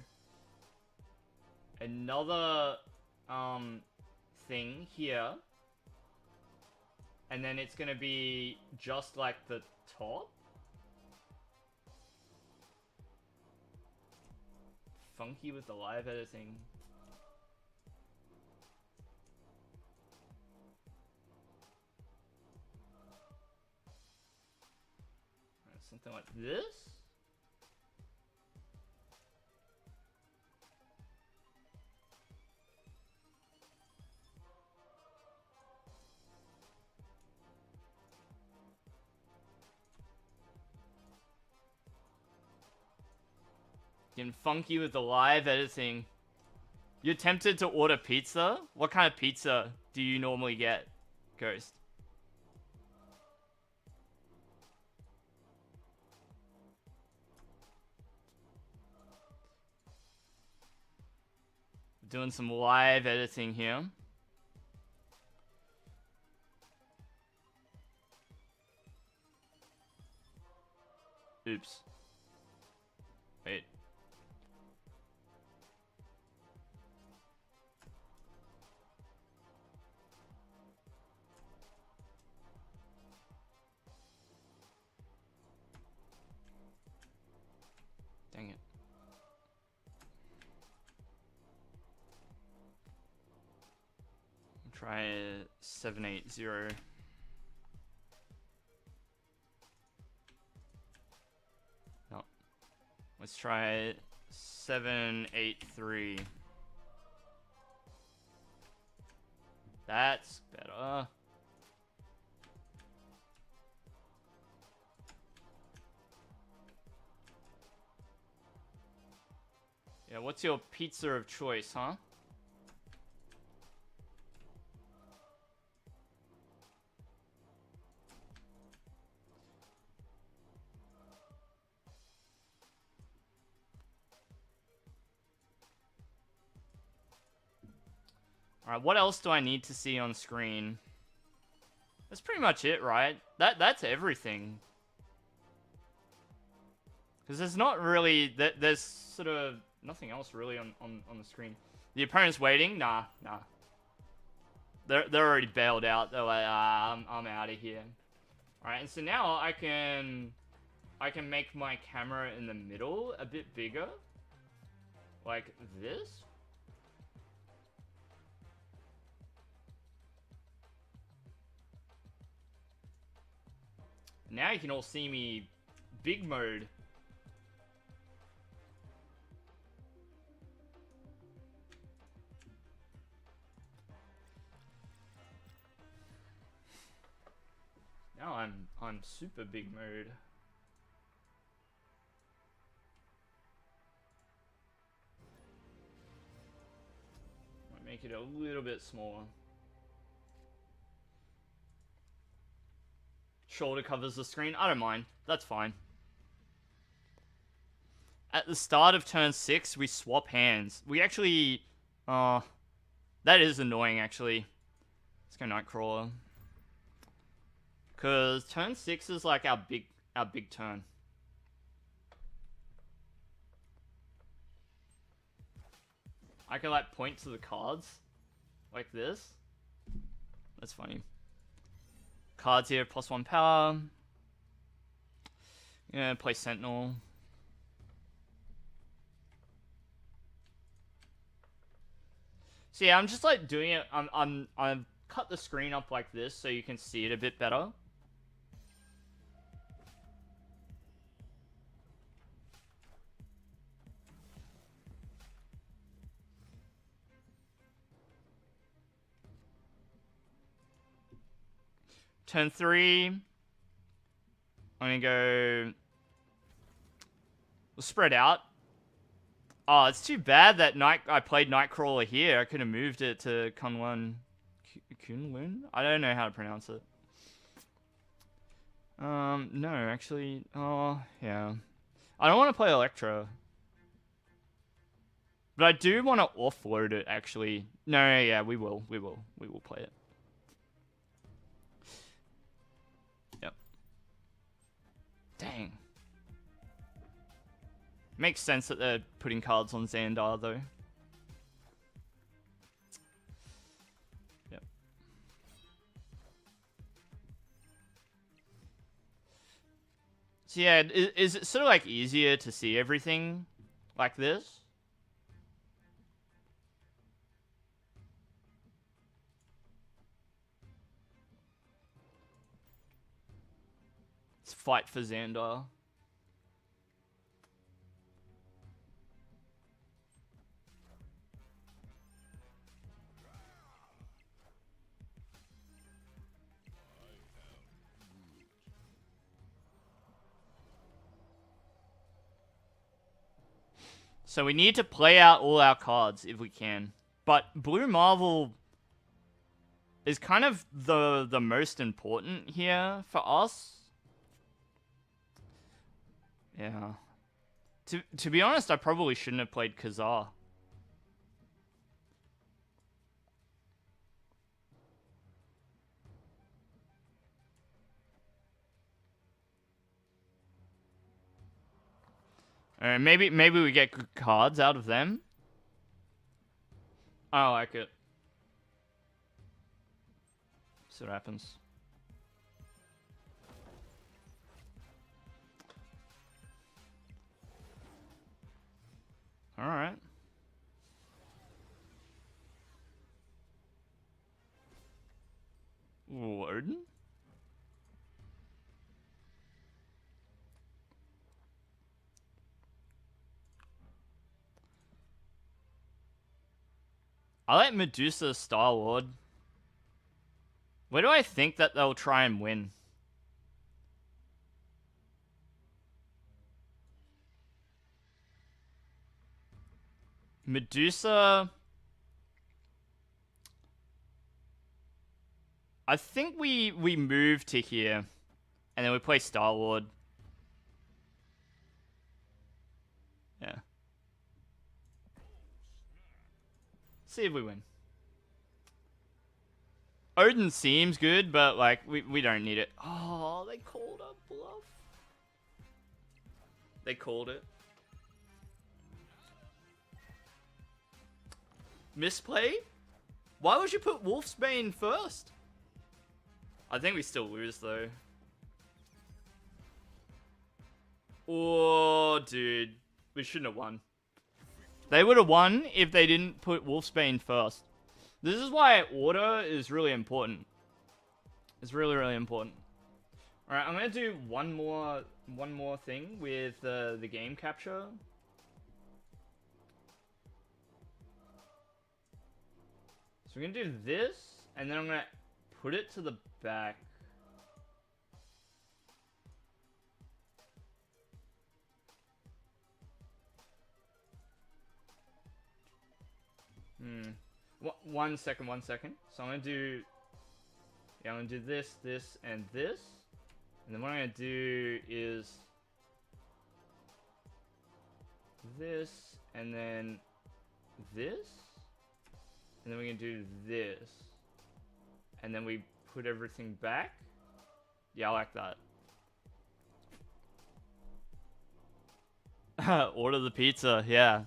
another thing here, and then it's gonna be just like the top. Funky with the live editing. Something like this. Getting funky with the live editing. You're tempted to order pizza? What kind of pizza do you normally get, Ghost? Doing some live editing here. Oops. Wait. Dang it. Try 780. No. Let's try 783. That's better. Yeah, what's your pizza of choice, huh? Alright, what else do I need to see on screen? That's pretty much it, right? That's everything. Because there's not really... There's sort of nothing else really on the screen. The opponent's waiting? Nah. They're already bailed out. They're like, I'm out of here. Alright, and so now I can make my camera in the middle a bit bigger. Like this. Now you can all see me big mode. Now I'm super big mode. Might make it a little bit smaller. Shoulder covers the screen. I don't mind. That's fine. At the start of turn 6, we swap hands. We actually... that is annoying, actually. Let's go Nightcrawler. Cause turn 6 is like our big turn. I can like point to the cards like this. That's funny. Cards here, +1 power. Yeah, play Sentinel. So yeah, I'm just like doing it. I've cut the screen up like this so you can see it a bit better. Turn 3. I'm gonna go. We'll spread out. Oh, it's too bad that I played Nightcrawler here. I could have moved it to Kunlun. Kunlun? I don't know how to pronounce it. No, actually. Oh, yeah. I don't want to play Electra. But I do want to offload it, actually. No, yeah, we will. We will play it. Yep. Dang. Makes sense that they're putting cards on Xandar, though. Yep. So yeah, is it sort of like easier to see everything like this? Let's fight for Xandar. So we need to play out all our cards if we can. But Blue Marvel is kind of the most important here for us. Yeah. To be honest, I probably shouldn't have played Kazar. Maybe we get good cards out of them. I like it. See what happens. Alright. Ooh, Odin? I like Medusa Star-Lord. Where do I think that they'll try and win? Medusa... I think we move to here. And then we play Star-Lord. Yeah. See if we win. Odin seems good, but like we don't need it. Oh, they called a bluff. They called it. Misplay? Why would you put Wolfsbane first? I think we still lose though. Oh, dude. We shouldn't have won. They would have won if they didn't put Wolfsbane first. This is why order is really important. It's really, really important. Alright, I'm gonna do one more thing with the game capture. So we're gonna do this, and then I'm gonna put it to the back. One second. So I'm gonna do... Yeah, I'm gonna do this, this, and this. And then what I'm gonna do is... this, and then... this. And then we're gonna do this. And then we put everything back. Yeah, I like that. Order the pizza, yeah.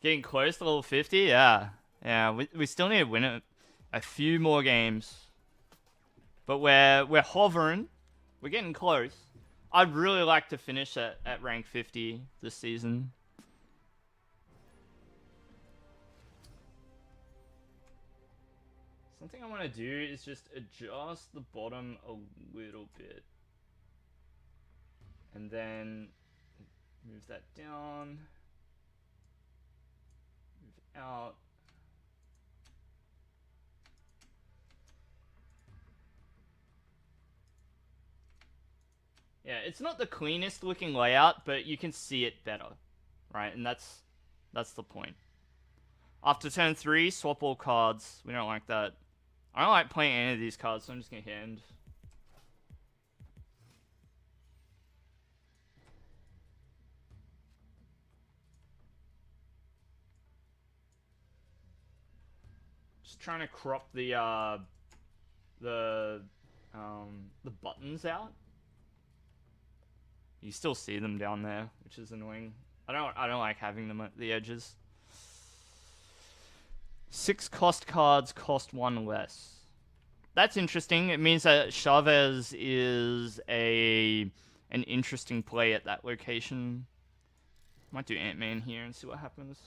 Getting close to level 50, yeah. Yeah, we still need to win a few more games. But we're hovering. We're getting close. I'd really like to finish at rank 50 this season. Something I want to do is just adjust the bottom a little bit. And then move that down. Move out. Yeah, it's not the cleanest looking layout, but you can see it better, right? And that's the point. After turn 3, swap all cards. We don't like that. I don't like playing any of these cards, so I'm just gonna hand. Just trying to crop the buttons out. You still see them down there, which is annoying. I don't like having them at the edges. 6 cost cards cost 1 less. That's interesting. It means that Chavez is an interesting play at that location. Might do Ant-Man here and see what happens.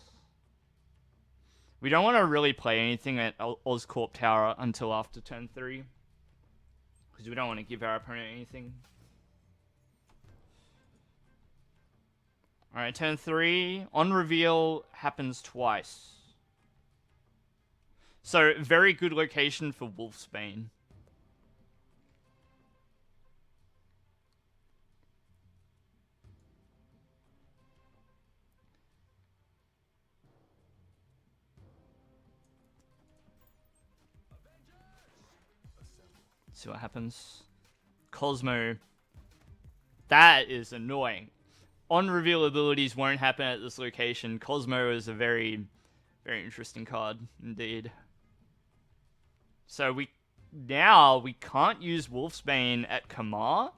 We don't want to really play anything at Oscorp Tower until after turn 3. Because we don't want to give our opponent anything. Alright, turn 3. On reveal happens twice. So, very good location for Wolfsbane. See what happens. Cosmo. That is annoying. On reveal abilities won't happen at this location. Cosmo is a very, very interesting card indeed. So we can't use Wolfsbane at Kamar,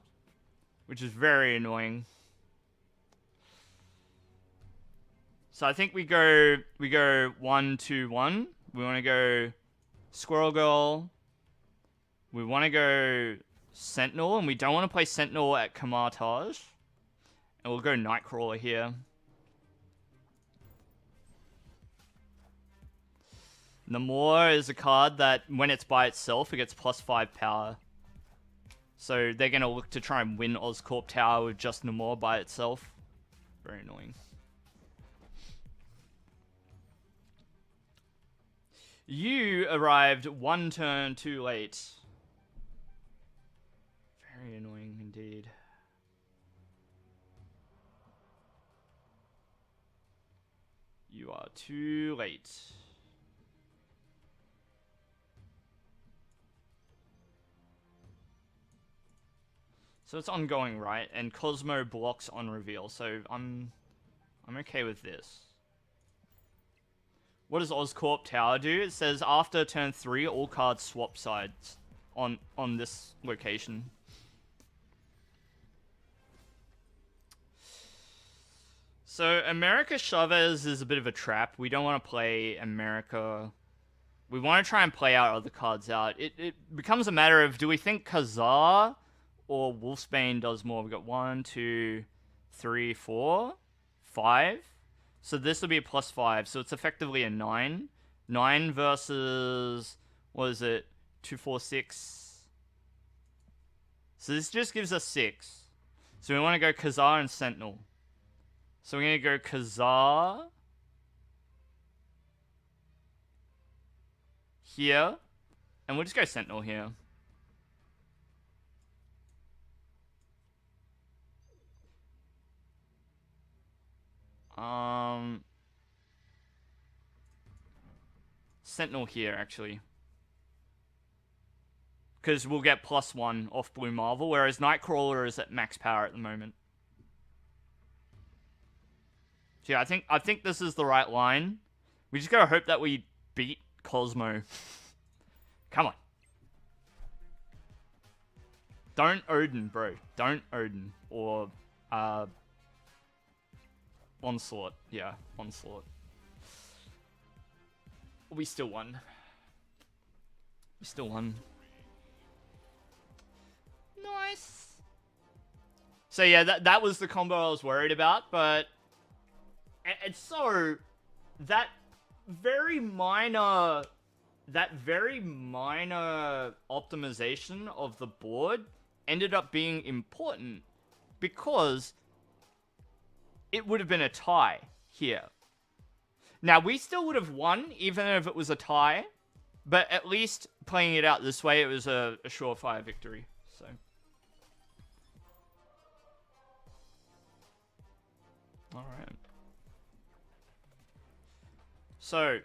which is very annoying. So I think we go 1-2-1. We want to go Squirrel Girl. We want to go Sentinel, and we don't want to play Sentinel at Kamar Taj. And we'll go Nightcrawler here. Namor is a card that, when it's by itself, it gets +5 power. So they're going to look to try and win Oscorp Tower with just Namor by itself. Very annoying. You arrived 1 turn too late. Very annoying indeed. You are too late. So it's ongoing, right? And Cosmo blocks on reveal, so I'm okay with this. What does Oscorp Tower do? It says after turn 3, all cards swap sides on this location. So America Chavez is a bit of a trap. We don't want to play America. We want to try and play our other cards out. It becomes a matter of, do we think Khazar or Wolfsbane does more? We've got 1, 2, 3, 4, 5. So this will be a +5. So it's effectively a 9. 9 versus, what is it? 2, 4, 6. So this just gives us 6. So we want to go Khazar and Sentinel. So we're going to go Khazar here. And we'll just go Sentinel here. Sentinel here, actually. Because we'll get +1 off Blue Marvel, whereas Nightcrawler is at max power at the moment. So yeah, I think this is the right line. We just gotta hope that we beat Cosmo. Come on. Don't Odin, bro. Don't Odin. Or, Onslaught. Yeah, Onslaught. We still won. We still won. Nice. So yeah, that was the combo I was worried about, but it's so that very minor optimization of the board ended up being important because it would have been a tie here. Now, we still would have won even if it was a tie, but at least playing it out this way, it was a surefire victory. So, all right. So,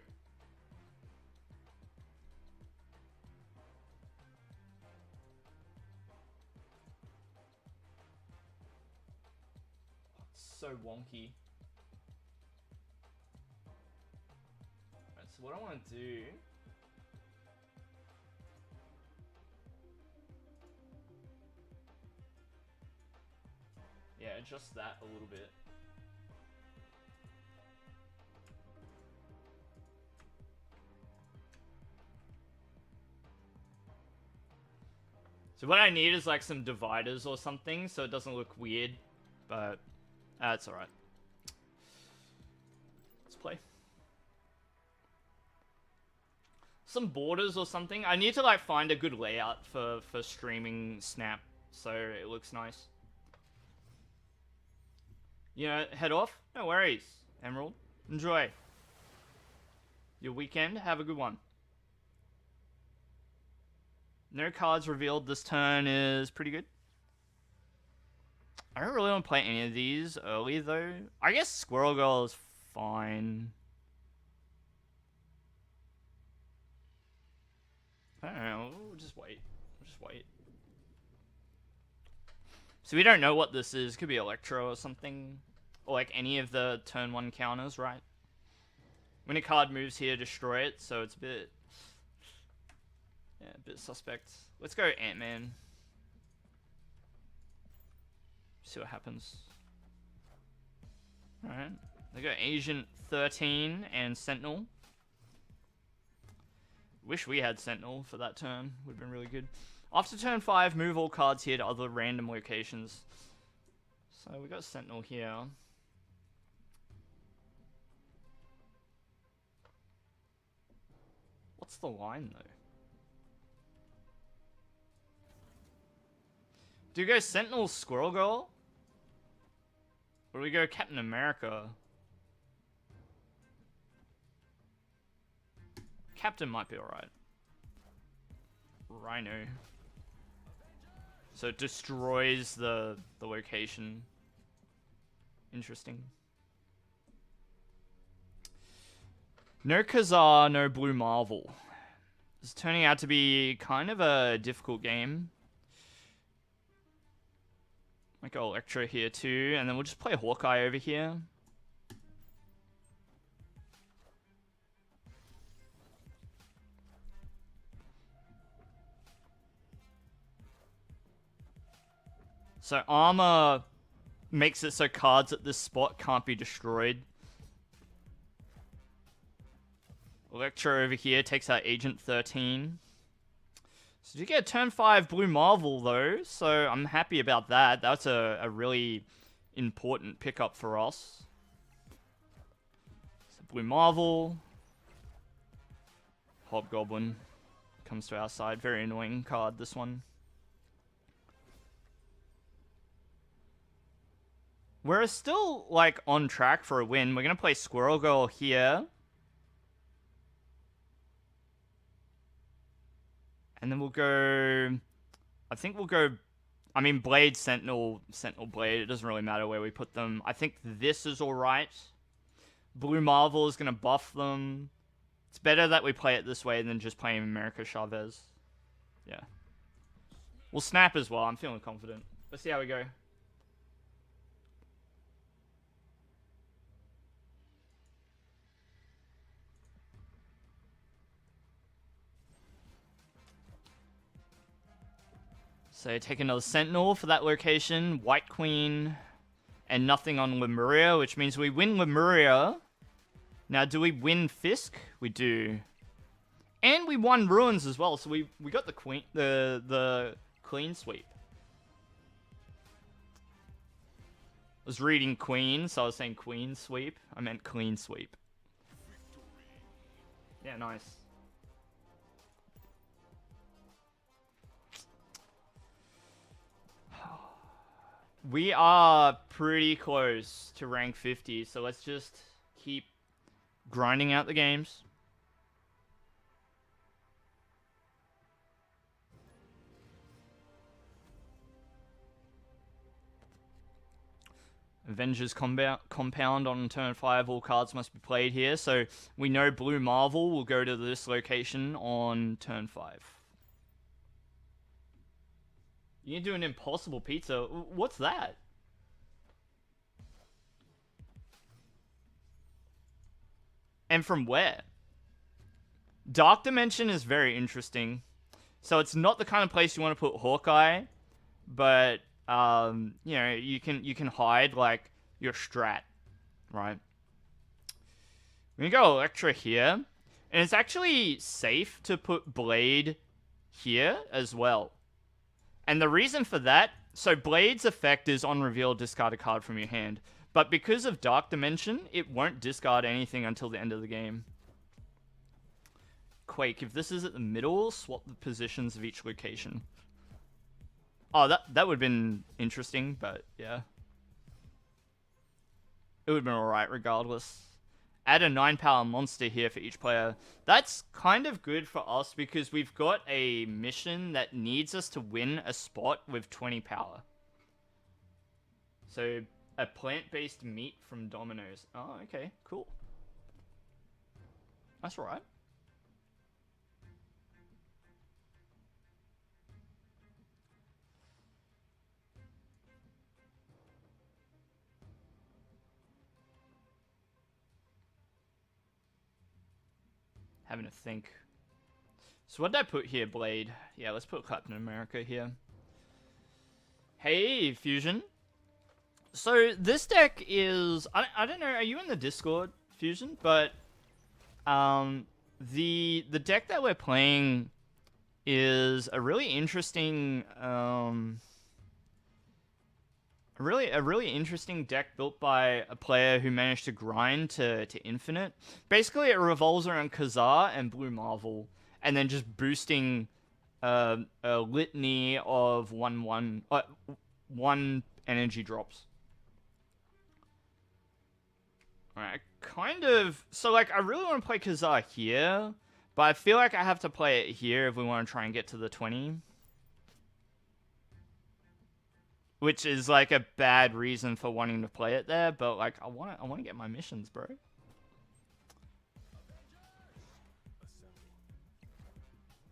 so wonky. Alright, so what I want to do. Yeah, adjust that a little bit. So what I need is like some dividers or something so it doesn't look weird, but that's alright. Let's play. Some borders or something. I need to like find a good layout for streaming Snap so it looks nice. You know, head off? No worries, Emerald. Enjoy your weekend. Have a good one. No cards revealed this turn is pretty good. I don't really want to play any of these early, though. I guess Squirrel Girl is fine. I don't know. We'll just wait. We'll just wait. So we don't know what this is. Could be Electro or something. Or like any of the turn 1 counters, right? When a card moves here, destroy it. So it's a bit... yeah, a bit suspect. Let's go Ant-Man. See what happens. Alright. They go Agent 13 and Sentinel. Wish we had Sentinel for that turn. Would have been really good. After turn 5, move all cards here to other random locations. So we got Sentinel here. What's the line, though? Do we go Sentinel Squirrel Girl? Or do we go Captain America? Captain might be alright. Rhino. So it destroys the location. Interesting. No Kazar, no Blue Marvel. It's turning out to be kind of a difficult game. Might go Electro here too, and then we'll just play Hawkeye over here. So armor makes it so cards at this spot can't be destroyed. Electro over here takes out Agent 13. So you get turn 5 Blue Marvel though, so I'm happy about that. That's a really important pickup for us. So Blue Marvel. Hobgoblin comes to our side. Very annoying card, this one. We're still, like, on track for a win. We're going to play Squirrel Girl here. And then we'll go... I think we'll go... I mean, Blade, Sentinel, Sentinel, Blade. It doesn't really matter where we put them. I think this is alright. Blue Marvel is going to buff them. It's better that we play it this way than just playing America Chavez. Yeah. We'll snap as well. I'm feeling confident. Let's see how we go. So take another Sentinel for that location. White Queen. And nothing on Lemuria, which means we win Lemuria. Now, do we win Fisk? We do. And we won Ruins as well, so we got the queen, the clean sweep. I was reading Queen, so I was saying Queen sweep. I meant clean sweep. Yeah, nice. We are pretty close to rank 50, so let's just keep grinding out the games. Avengers Compound on turn 5. All cards must be played here. So we know Blue Marvel will go to this location on turn 5. You can do an Impossible Pizza. What's that? And from where? Dark Dimension is very interesting. So it's not the kind of place you want to put Hawkeye, but you know, you can hide like your strat, right? We can go Electra here, and it's actually safe to put Blade here as well. And the reason for that, so Blade's effect is on reveal, discard a card from your hand. But because of Dark Dimension, it won't discard anything until the end of the game. Quake, if this is at the middle, swap the positions of each location. Oh, that would have been interesting, but yeah. It would have been alright regardless. Add a 9-power monster here for each player. That's kind of good for us because we've got a mission that needs us to win a spot with 20 power. So, a plant-based meat from Domino's. Oh, okay, cool. That's alright. Having to think. So what did I put here, Blade? Yeah, let's put Captain America here. Hey, Fusion. So this deck is... I don't know, are you in the Discord, Fusion? But the deck that we're playing is a really interesting... A really interesting deck built by a player who managed to grind to infinite. Basically, it revolves around Khazar and Blue Marvel, and then just boosting a litany of one energy drops. Alright, kind of... So, like, I really want to play Khazar here, but I feel like I have to play it here if we want to try and get to the 20. Which is like a bad reason for wanting to play it there, but like I want to get my missions, bro.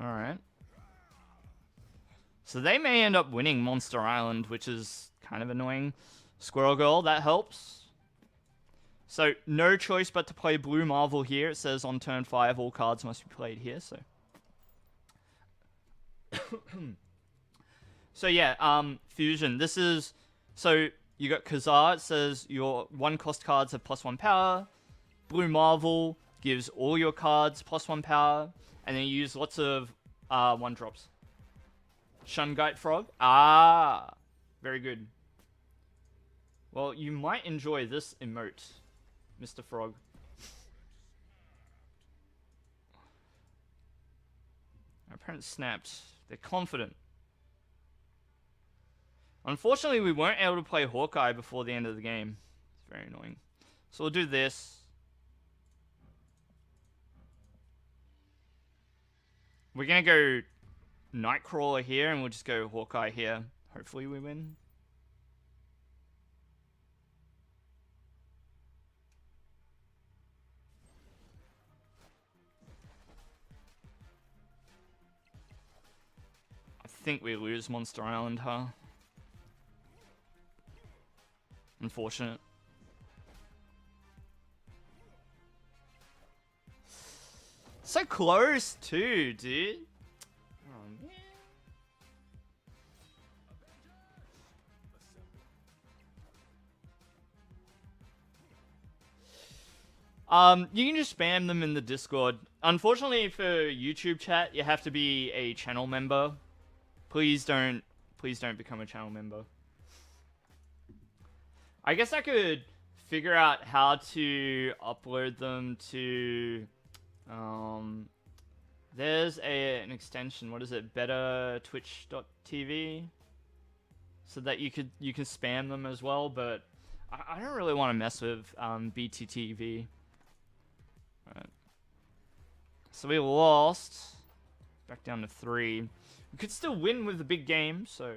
All right. So they may end up winning Monster Island, which is kind of annoying. Squirrel Girl, that helps. So no choice but to play Blue Marvel here. It says on turn 5 all cards must be played here, so So yeah, Fusion, this is... So, you got Khazar, it says your 1-cost cards have +1 power. Blue Marvel gives all your cards +1 power. And then you use lots of 1-drops. Shungite Frog? Ah! Very good. Well, you might enjoy this emote, Mr. Frog. Our opponent snapped. They're confident. Unfortunately, we weren't able to play Hawkeye before the end of the game. It's very annoying. So we'll do this. We're going to go Nightcrawler here, and we'll just go Hawkeye here. Hopefully we win. I think we lose Monster Island, huh? Unfortunate. So close too, dude. Oh, man. You can just spam them in the Discord. Unfortunately for YouTube chat, you have to be a channel member. Please don't become a channel member. I guess I could figure out how to upload them to, there's an extension. What is it? Better Twitch.tv, so that you can spam them as well. But I don't really want to mess with BTTV. Right. So we lost. Back down to 3. We could still win with the big game. So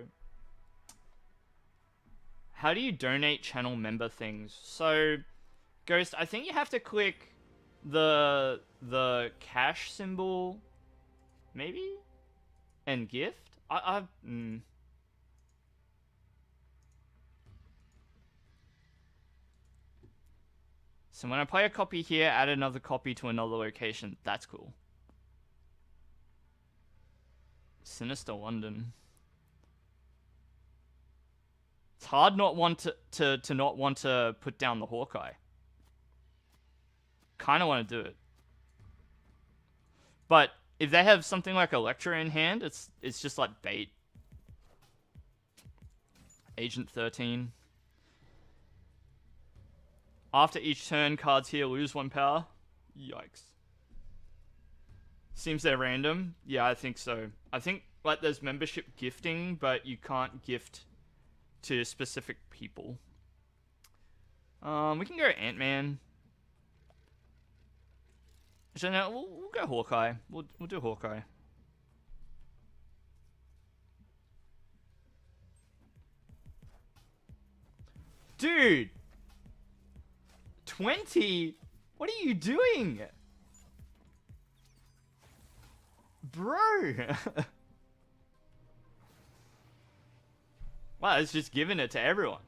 how do you donate channel member things? So Ghost, I think you have to click the cash symbol, maybe, and gift. So when I play a copy here, add another copy to another location. That's cool. Sinister London. It's hard not want to not want to put down the Hawkeye. Kind of want to do it. But if they have something like Electra in hand, it's just like bait. Agent 13. After each turn, cards here lose 1 power. Yikes. Seems they're random. Yeah, I think so. I think like there's membership gifting, but you can't gift to specific people. We can go Ant-Man. So no, we'll go Hawkeye. We'll do Hawkeye. Dude! 20? What are you doing? Bro! Wow, it's just giving it to everyone.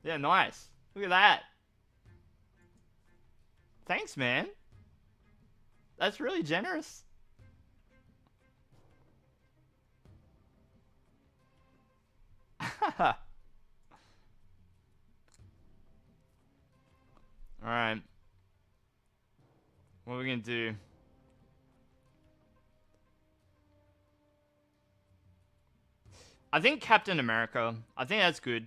Yeah, nice. Look at that. Thanks, man. That's really generous. Alright. What are we gonna do? I think Captain America. I think that's good.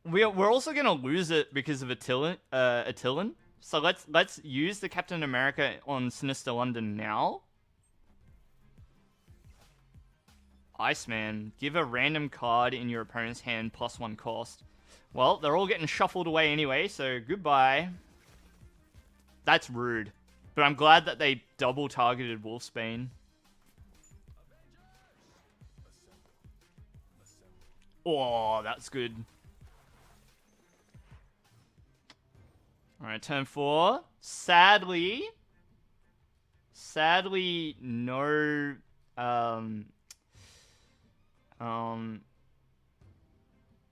We're also gonna lose it because of Attilan. So let's use the Captain America on Sinister London now. Iceman. Give a random card in your opponent's hand +1 cost. Well, they're all getting shuffled away anyway, so goodbye. That's rude. But I'm glad that they double targeted Wolfsbane. Oh, that's good. Alright, turn 4. Sadly, no,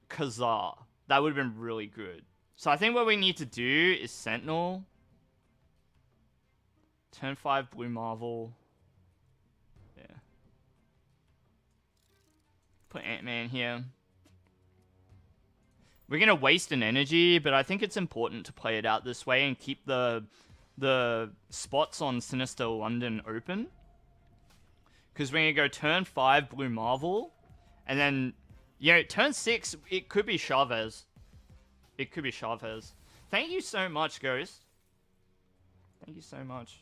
Kazar. That would have been really good. So I think what we need to do is Sentinel. Turn 5, Blue Marvel. Yeah. Put Ant-Man here. We're going to waste an energy, but I think it's important to play it out this way and keep the spots on Sinister London open. Because we're going to go turn 5, Blue Marvel. And then, you know, turn 6, it could be Chavez. It could be Chavez. Thank you so much, Ghost. Thank you so much.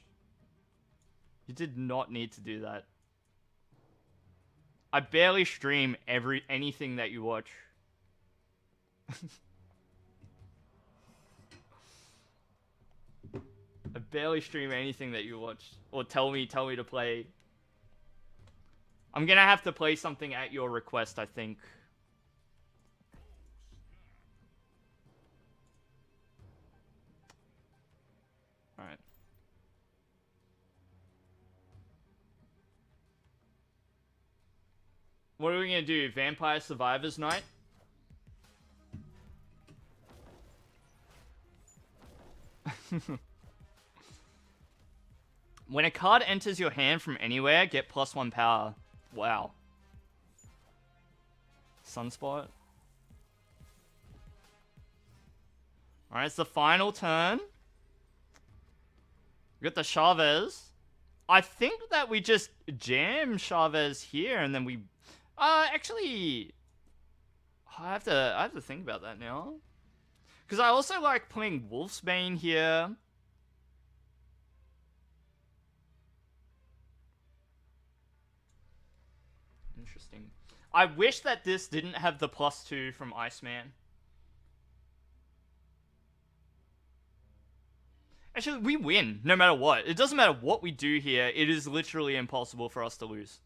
You did not need to do that. I barely stream anything that you watch. I barely stream anything that you watch or tell me to play. I'm gonna have to play something at your request, I think. Alright. What are we gonna do? Vampire Survivors Night? When a card enters your hand from anywhere, get +1 power. Wow. Sunspot. Alright, it's the final turn. We got the Chavez. I think that we just jam Chavez here and then we... actually... I have to think about that now. Because I also like playing Wolfsbane here. Interesting. I wish that this didn't have the +2 from Iceman. Actually, we win, no matter what. It doesn't matter what we do here. It is literally impossible for us to lose.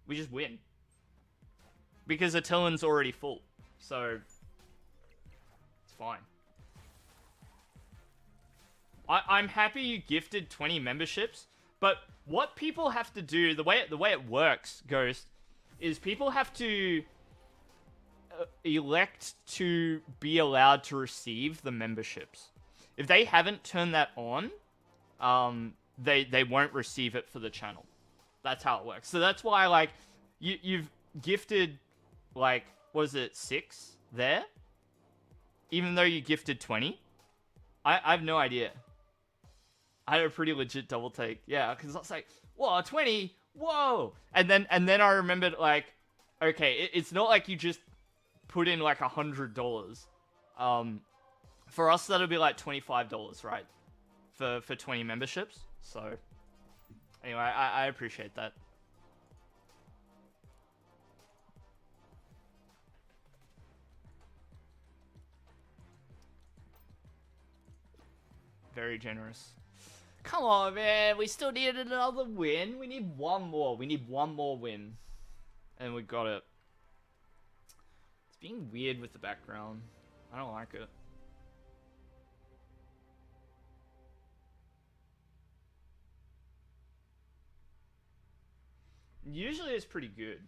We just win. Because Attilan's already full. So, it's fine. I'm happy you gifted 20 memberships, but what people have to do, the way it works, Ghost, is people have to elect to be allowed to receive the memberships. If they haven't turned that on, they won't receive it for the channel. That's how it works. So that's why, like, you've gifted, like, what is it, 6 there? Even though you gifted 20? I have no idea. I had a pretty legit double take. Yeah, because I was like, whoa, 20? Whoa! And then I remembered, like, okay, it's not like you just put in, like, $100. For us, that'll be, like, $25, right? For 20 memberships. So, anyway, I appreciate that. Very generous. Come on, man. We still needed another win. We need one more. We need one more win. And we got it. It's being weird with the background. I don't like it. Usually it's pretty good.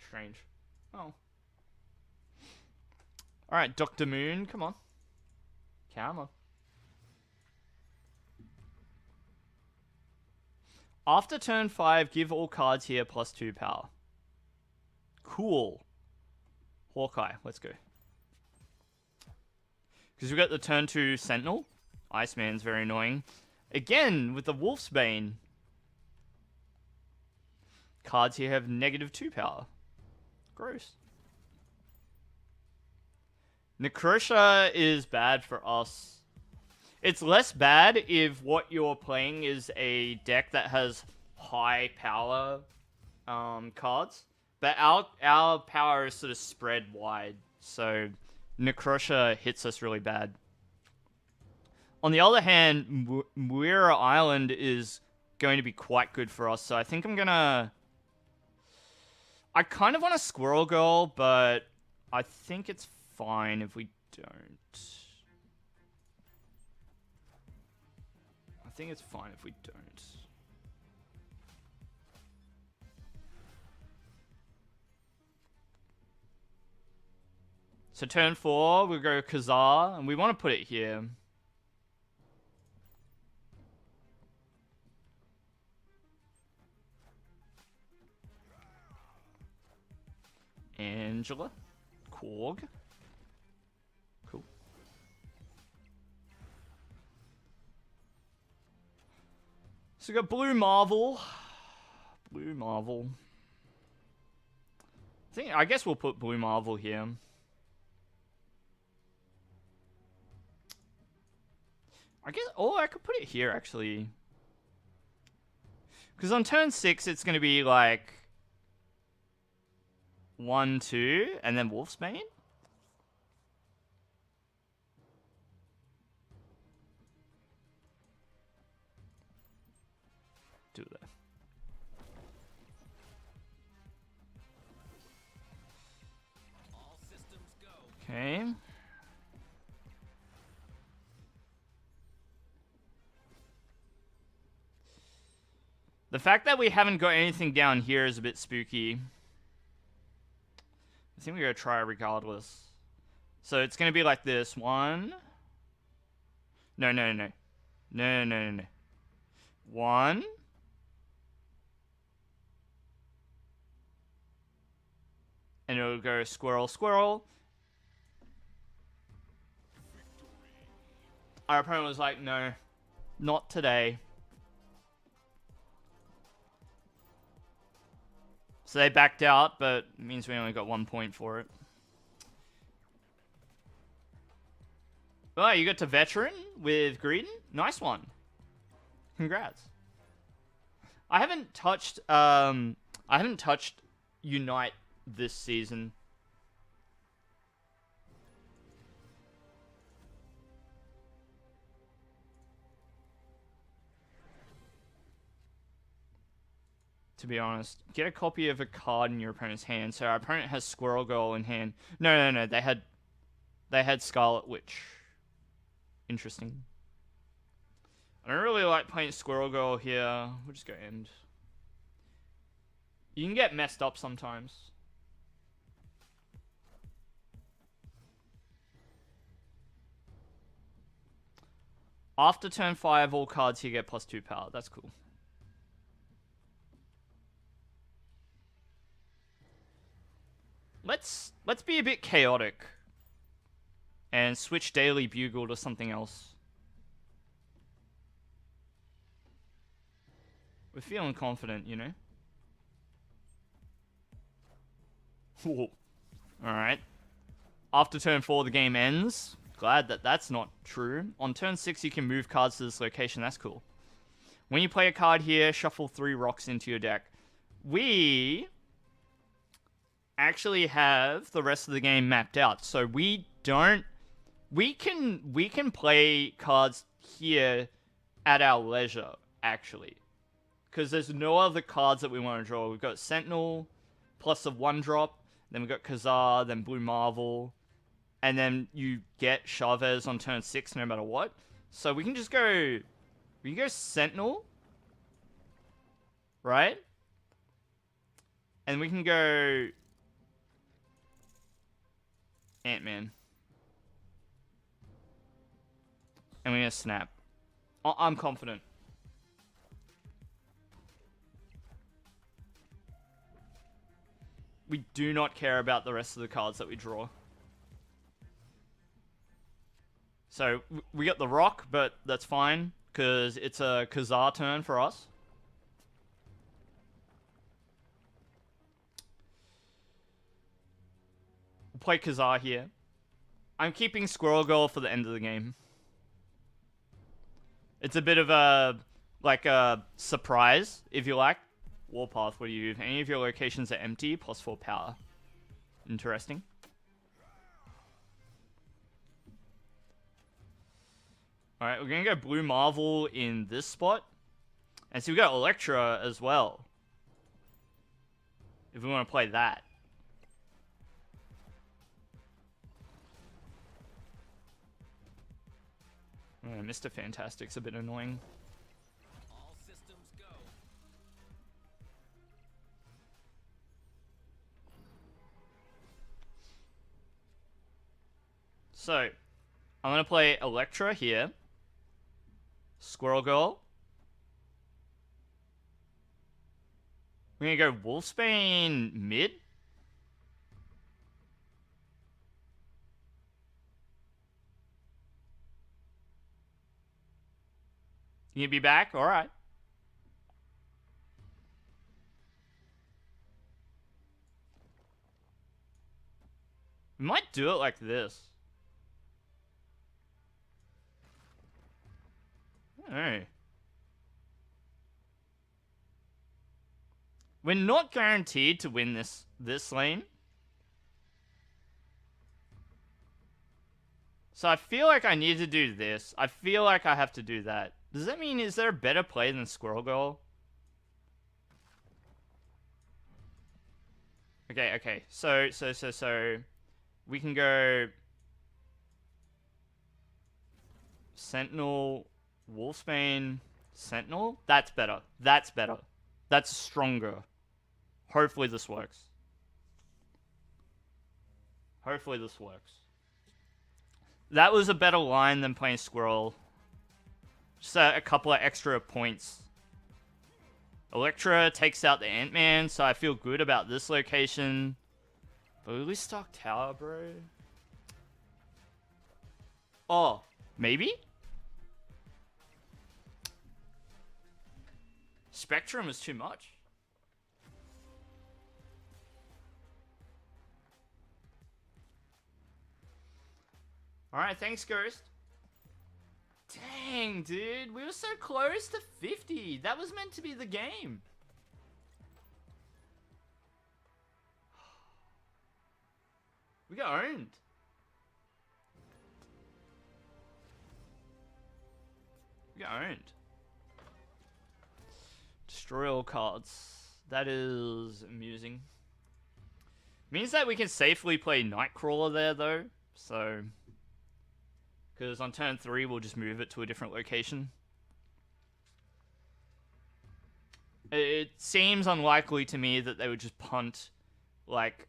Strange. Oh. Alright, Dr. Moon, come on. Come on. After turn 5, give all cards here +2 power. Cool. Hawkeye, let's go. Because we got the turn 2 Sentinel. Iceman's very annoying. Again, with the Wolfsbane. Cards here have -2 power. Gross. Necrosha is bad for us. It's less bad if what you're playing is a deck that has high power cards. But our power is sort of spread wide. So Necrosha hits us really bad. On the other hand, Muira Island is going to be quite good for us. So I think I'm going to... I kind of want a Squirrel Girl, but I think it's fine if we don't. I think it's fine if we don't. So turn 4, we'll go Kazar, and we want to put it here. Angela. Korg. Cool. So we got Blue Marvel. Blue Marvel. I guess we'll put Blue Marvel here. I guess, or I could put it here actually. Because on turn 6 it's going to be like 1, 2, and then Wolfsbane. Do that. Okay. The fact that we haven't got anything down here is a bit spooky. I think we're going to try regardless. So it's going to be like this. 1. No. No, no, no, no, no. 1. And it'll go squirrel, squirrel. Our opponent was like, no, not today. So they backed out, but it means we only got 1 point for it. Oh, you got to veteran with Greedon? Nice one. Congrats. I haven't touched Unite this season. To be honest, get a copy of a card in your opponent's hand. So our opponent has Squirrel Girl in hand. No, no, no. They had Scarlet Witch. Interesting. I don't really like playing Squirrel Girl here. We'll just go end. You can get messed up sometimes. After turn 5, all cards here get +2 power. That's cool. Let's be a bit chaotic and switch Daily Bugle to something else. We're feeling confident, you know? Alright. After turn 4, the game ends. Glad that that's not true. On turn 6, you can move cards to this location. That's cool. When you play a card here, shuffle 3 rocks into your deck. We actually have the rest of the game mapped out. So we don't... We can play cards here at our leisure, actually. Because there's no other cards that we want to draw. We've got Sentinel, plus a 1-drop. Then we've got Kazar, then Blue Marvel. And then you get Chavez on turn 6 no matter what. So we can just go... We can go Sentinel. Right? And we can go... Ant-Man. And we're gonna snap. I'm confident. We do not care about the rest of the cards that we draw. So, we got the rock, but that's fine, because it's a Kazar turn for us. We'll play Kazar here. I'm keeping Squirrel Girl for the end of the game. It's a bit of a, like a surprise, if you like. Warpath, what do you do? If any of your locations are empty, +4 power. Interesting. Alright, we're gonna go Blue Marvel in this spot. And so we got Electra as well. If we want to play that. Oh, Mr. Fantastic's a bit annoying. All systems go. So, I'm gonna play Electra here. Squirrel Girl. We're gonna go Wolfsbane mid. You gonna be back? Alright. We might do it like this. Alright. We're not guaranteed to win this lane. So I feel like I need to do this. I feel like I have to do that. Does that mean, is there a better play than Squirrel Girl? Okay. So we can go Sentinel, Wolfsbane, Sentinel. That's better. That's better. That's stronger. Hopefully this works. Hopefully this works. That was a better line than playing Squirrel. Just a couple of extra points. Electra takes out the Ant-Man, so I feel good about this location. Fully stocked tower, bro. Oh, maybe? Spectrum is too much. Alright, thanks, Ghost. Dang, dude. We were so close to 50. That was meant to be the game. We got owned. We got owned. Destroy all cards. That is amusing. Means that we can safely play Nightcrawler there, though. So... because on turn 3, we'll just move it to a different location. It seems unlikely to me that they would just punt, like,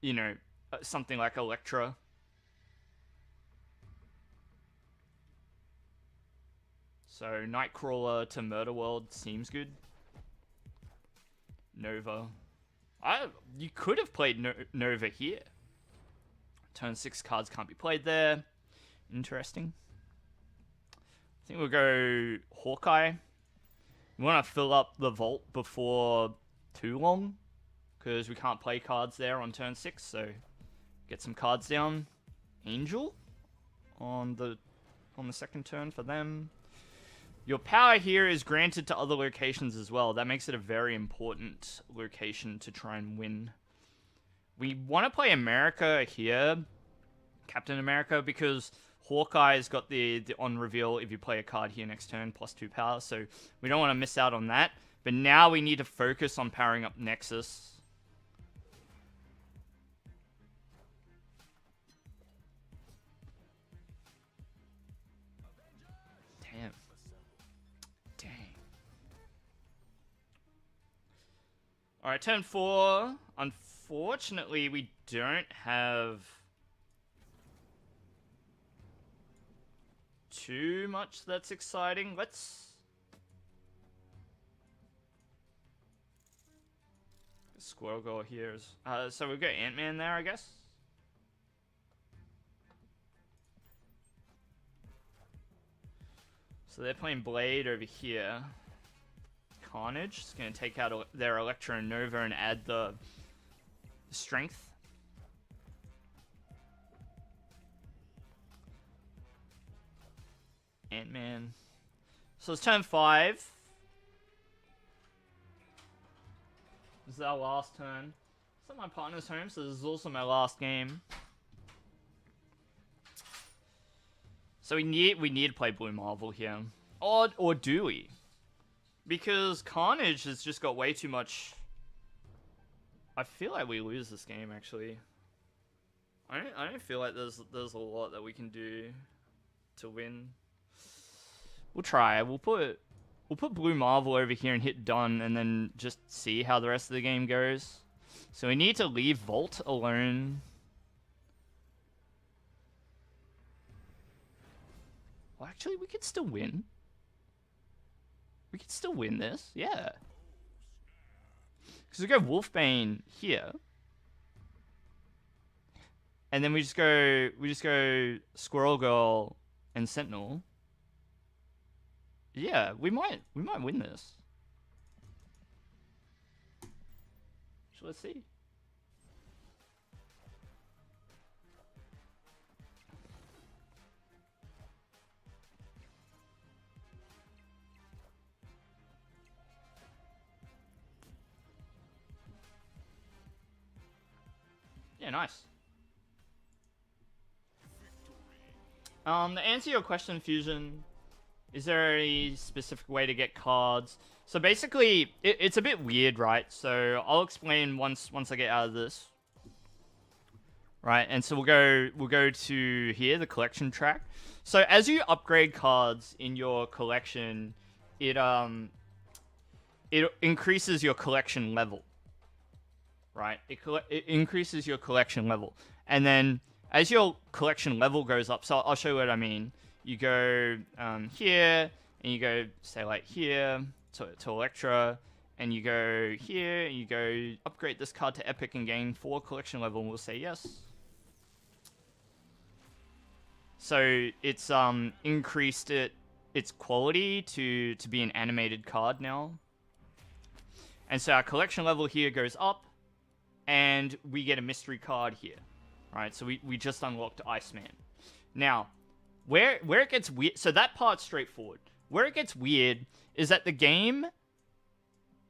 you know, something like Electra. So, Nightcrawler to Murder World seems good. Nova. You could have played Nova here. Turn 6 cards can't be played there. Interesting. I think we'll go Hawkeye. We want to fill up the vault before too long, because we can't play cards there on turn 6, so get some cards down. Angel on the second turn for them. Your power here is granted to other locations as well. That makes it a very important location to try and win. We want to play America here, Captain America, because Hawkeye's got the on reveal if you play a card here next turn, +2 power, so we don't want to miss out on that. But now we need to focus on powering up Nexus. Damn. Dang. Alright, turn 4. Unfortunately, we don't have too much that's exciting. Let's... Squirrel Girl here is... so we've got Ant-Man there, I guess? So they're playing Blade over here. Carnage is going to take out their Electra and Nova and add the strength. Ant-Man. So it's turn 5. This is our last turn. It's at my partner's home, so this is also my last game. So we need to play Blue Marvel here. Or do we? Because Carnage has just got way too much... I feel like we lose this game, actually. I don't feel like there's a lot that we can do to win. We'll try. We'll put Blue Marvel over here and hit done, and then just see how the rest of the game goes. So we need to leave Vault alone. Well, actually, we could still win. We could still win this, yeah. Because we go Wolfbane here. And then we just go Squirrel Girl and Sentinel. Yeah, we might win this. So let's see. Yeah, nice. To answer your question, Fusion, is there a specific way to get cards? So basically, it's a bit weird, right? So I'll explain once I get out of this. Right, and so we'll go to here, the collection track. So as you upgrade cards in your collection, it increases your collection level. Right, it increases your collection level, and then as your collection level goes up, so I'll show you what I mean. you go here, and you go, say, like here to Electra, and you go here, and you go upgrade this card to Epic and gain 4 collection level, and we'll say yes. So it's increased its quality to be an animated card now. And so our collection level here goes up, and we get a mystery card here. Right, so we just unlocked Iceman. Now, where it gets weird, so that part's straightforward. Where it gets weird is that the game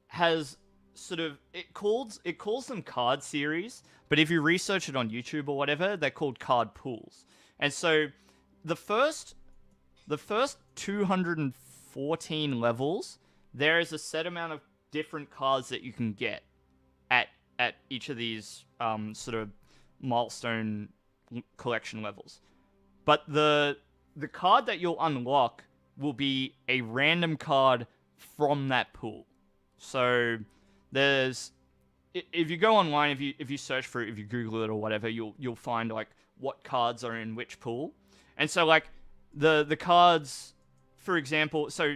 has sort of, it calls them card series, but if you research it on YouTube or whatever, they're called card pools. And so the first 214 levels, there is a set amount of different cards that you can get at each of these sort of milestone collection levels. But the card that you'll unlock will be a random card from that pool. So there's, if you go online, if you search for it, if you Google it or whatever, you'll find like what cards are in which pool. And so like the cards, for example, so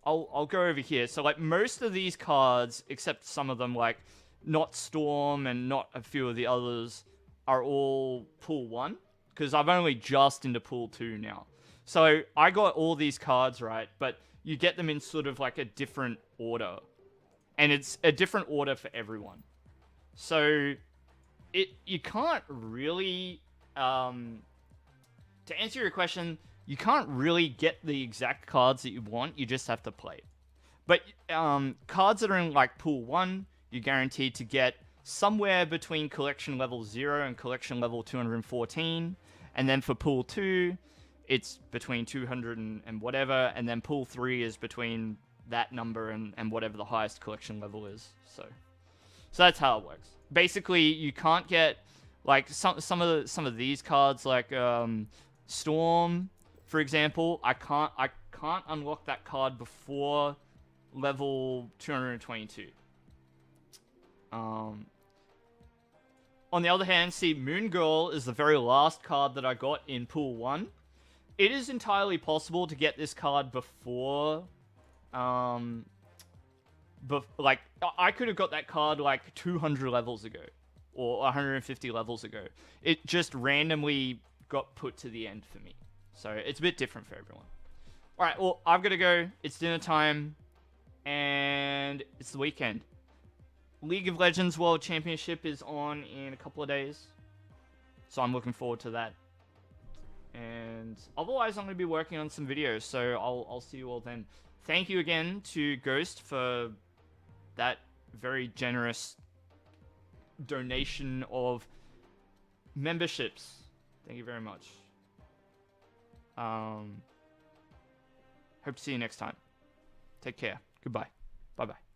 I'll go over here. So like most of these cards, except some of them, like not Storm and not a few of the others, are all pool 1, because I'm only just into pool 2 now. So I got all these cards right, but you get them in sort of like a different order, and it's a different order for everyone. So you can't really to answer your question, you can't really get the exact cards that you want. You just have to play. But cards that are in like pool 1, you're guaranteed to get somewhere between collection level 0 and collection level 214. And then for pool 2, it's between 200 and whatever. And then pool 3 is between that number and whatever the highest collection level is. So that's how it works. Basically, you can't get like some of these cards, like Storm, for example. I can't unlock that card before level 222. On the other hand, see, Moon Girl is the very last card that I got in pool 1. It is entirely possible to get this card before, like, I could have got that card like 200 levels ago, or 150 levels ago. It just randomly got put to the end for me. So it's a bit different for everyone. Alright, well, I've got to go. It's dinner time, and it's the weekend. League of Legends World Championship is on in a couple of days, so I'm looking forward to that. And otherwise, I'm going to be working on some videos, so I'll see you all then. Thank you again to Ghost for that very generous donation of memberships. Thank you very much. Hope to see you next time. Take care. Goodbye. Bye-bye.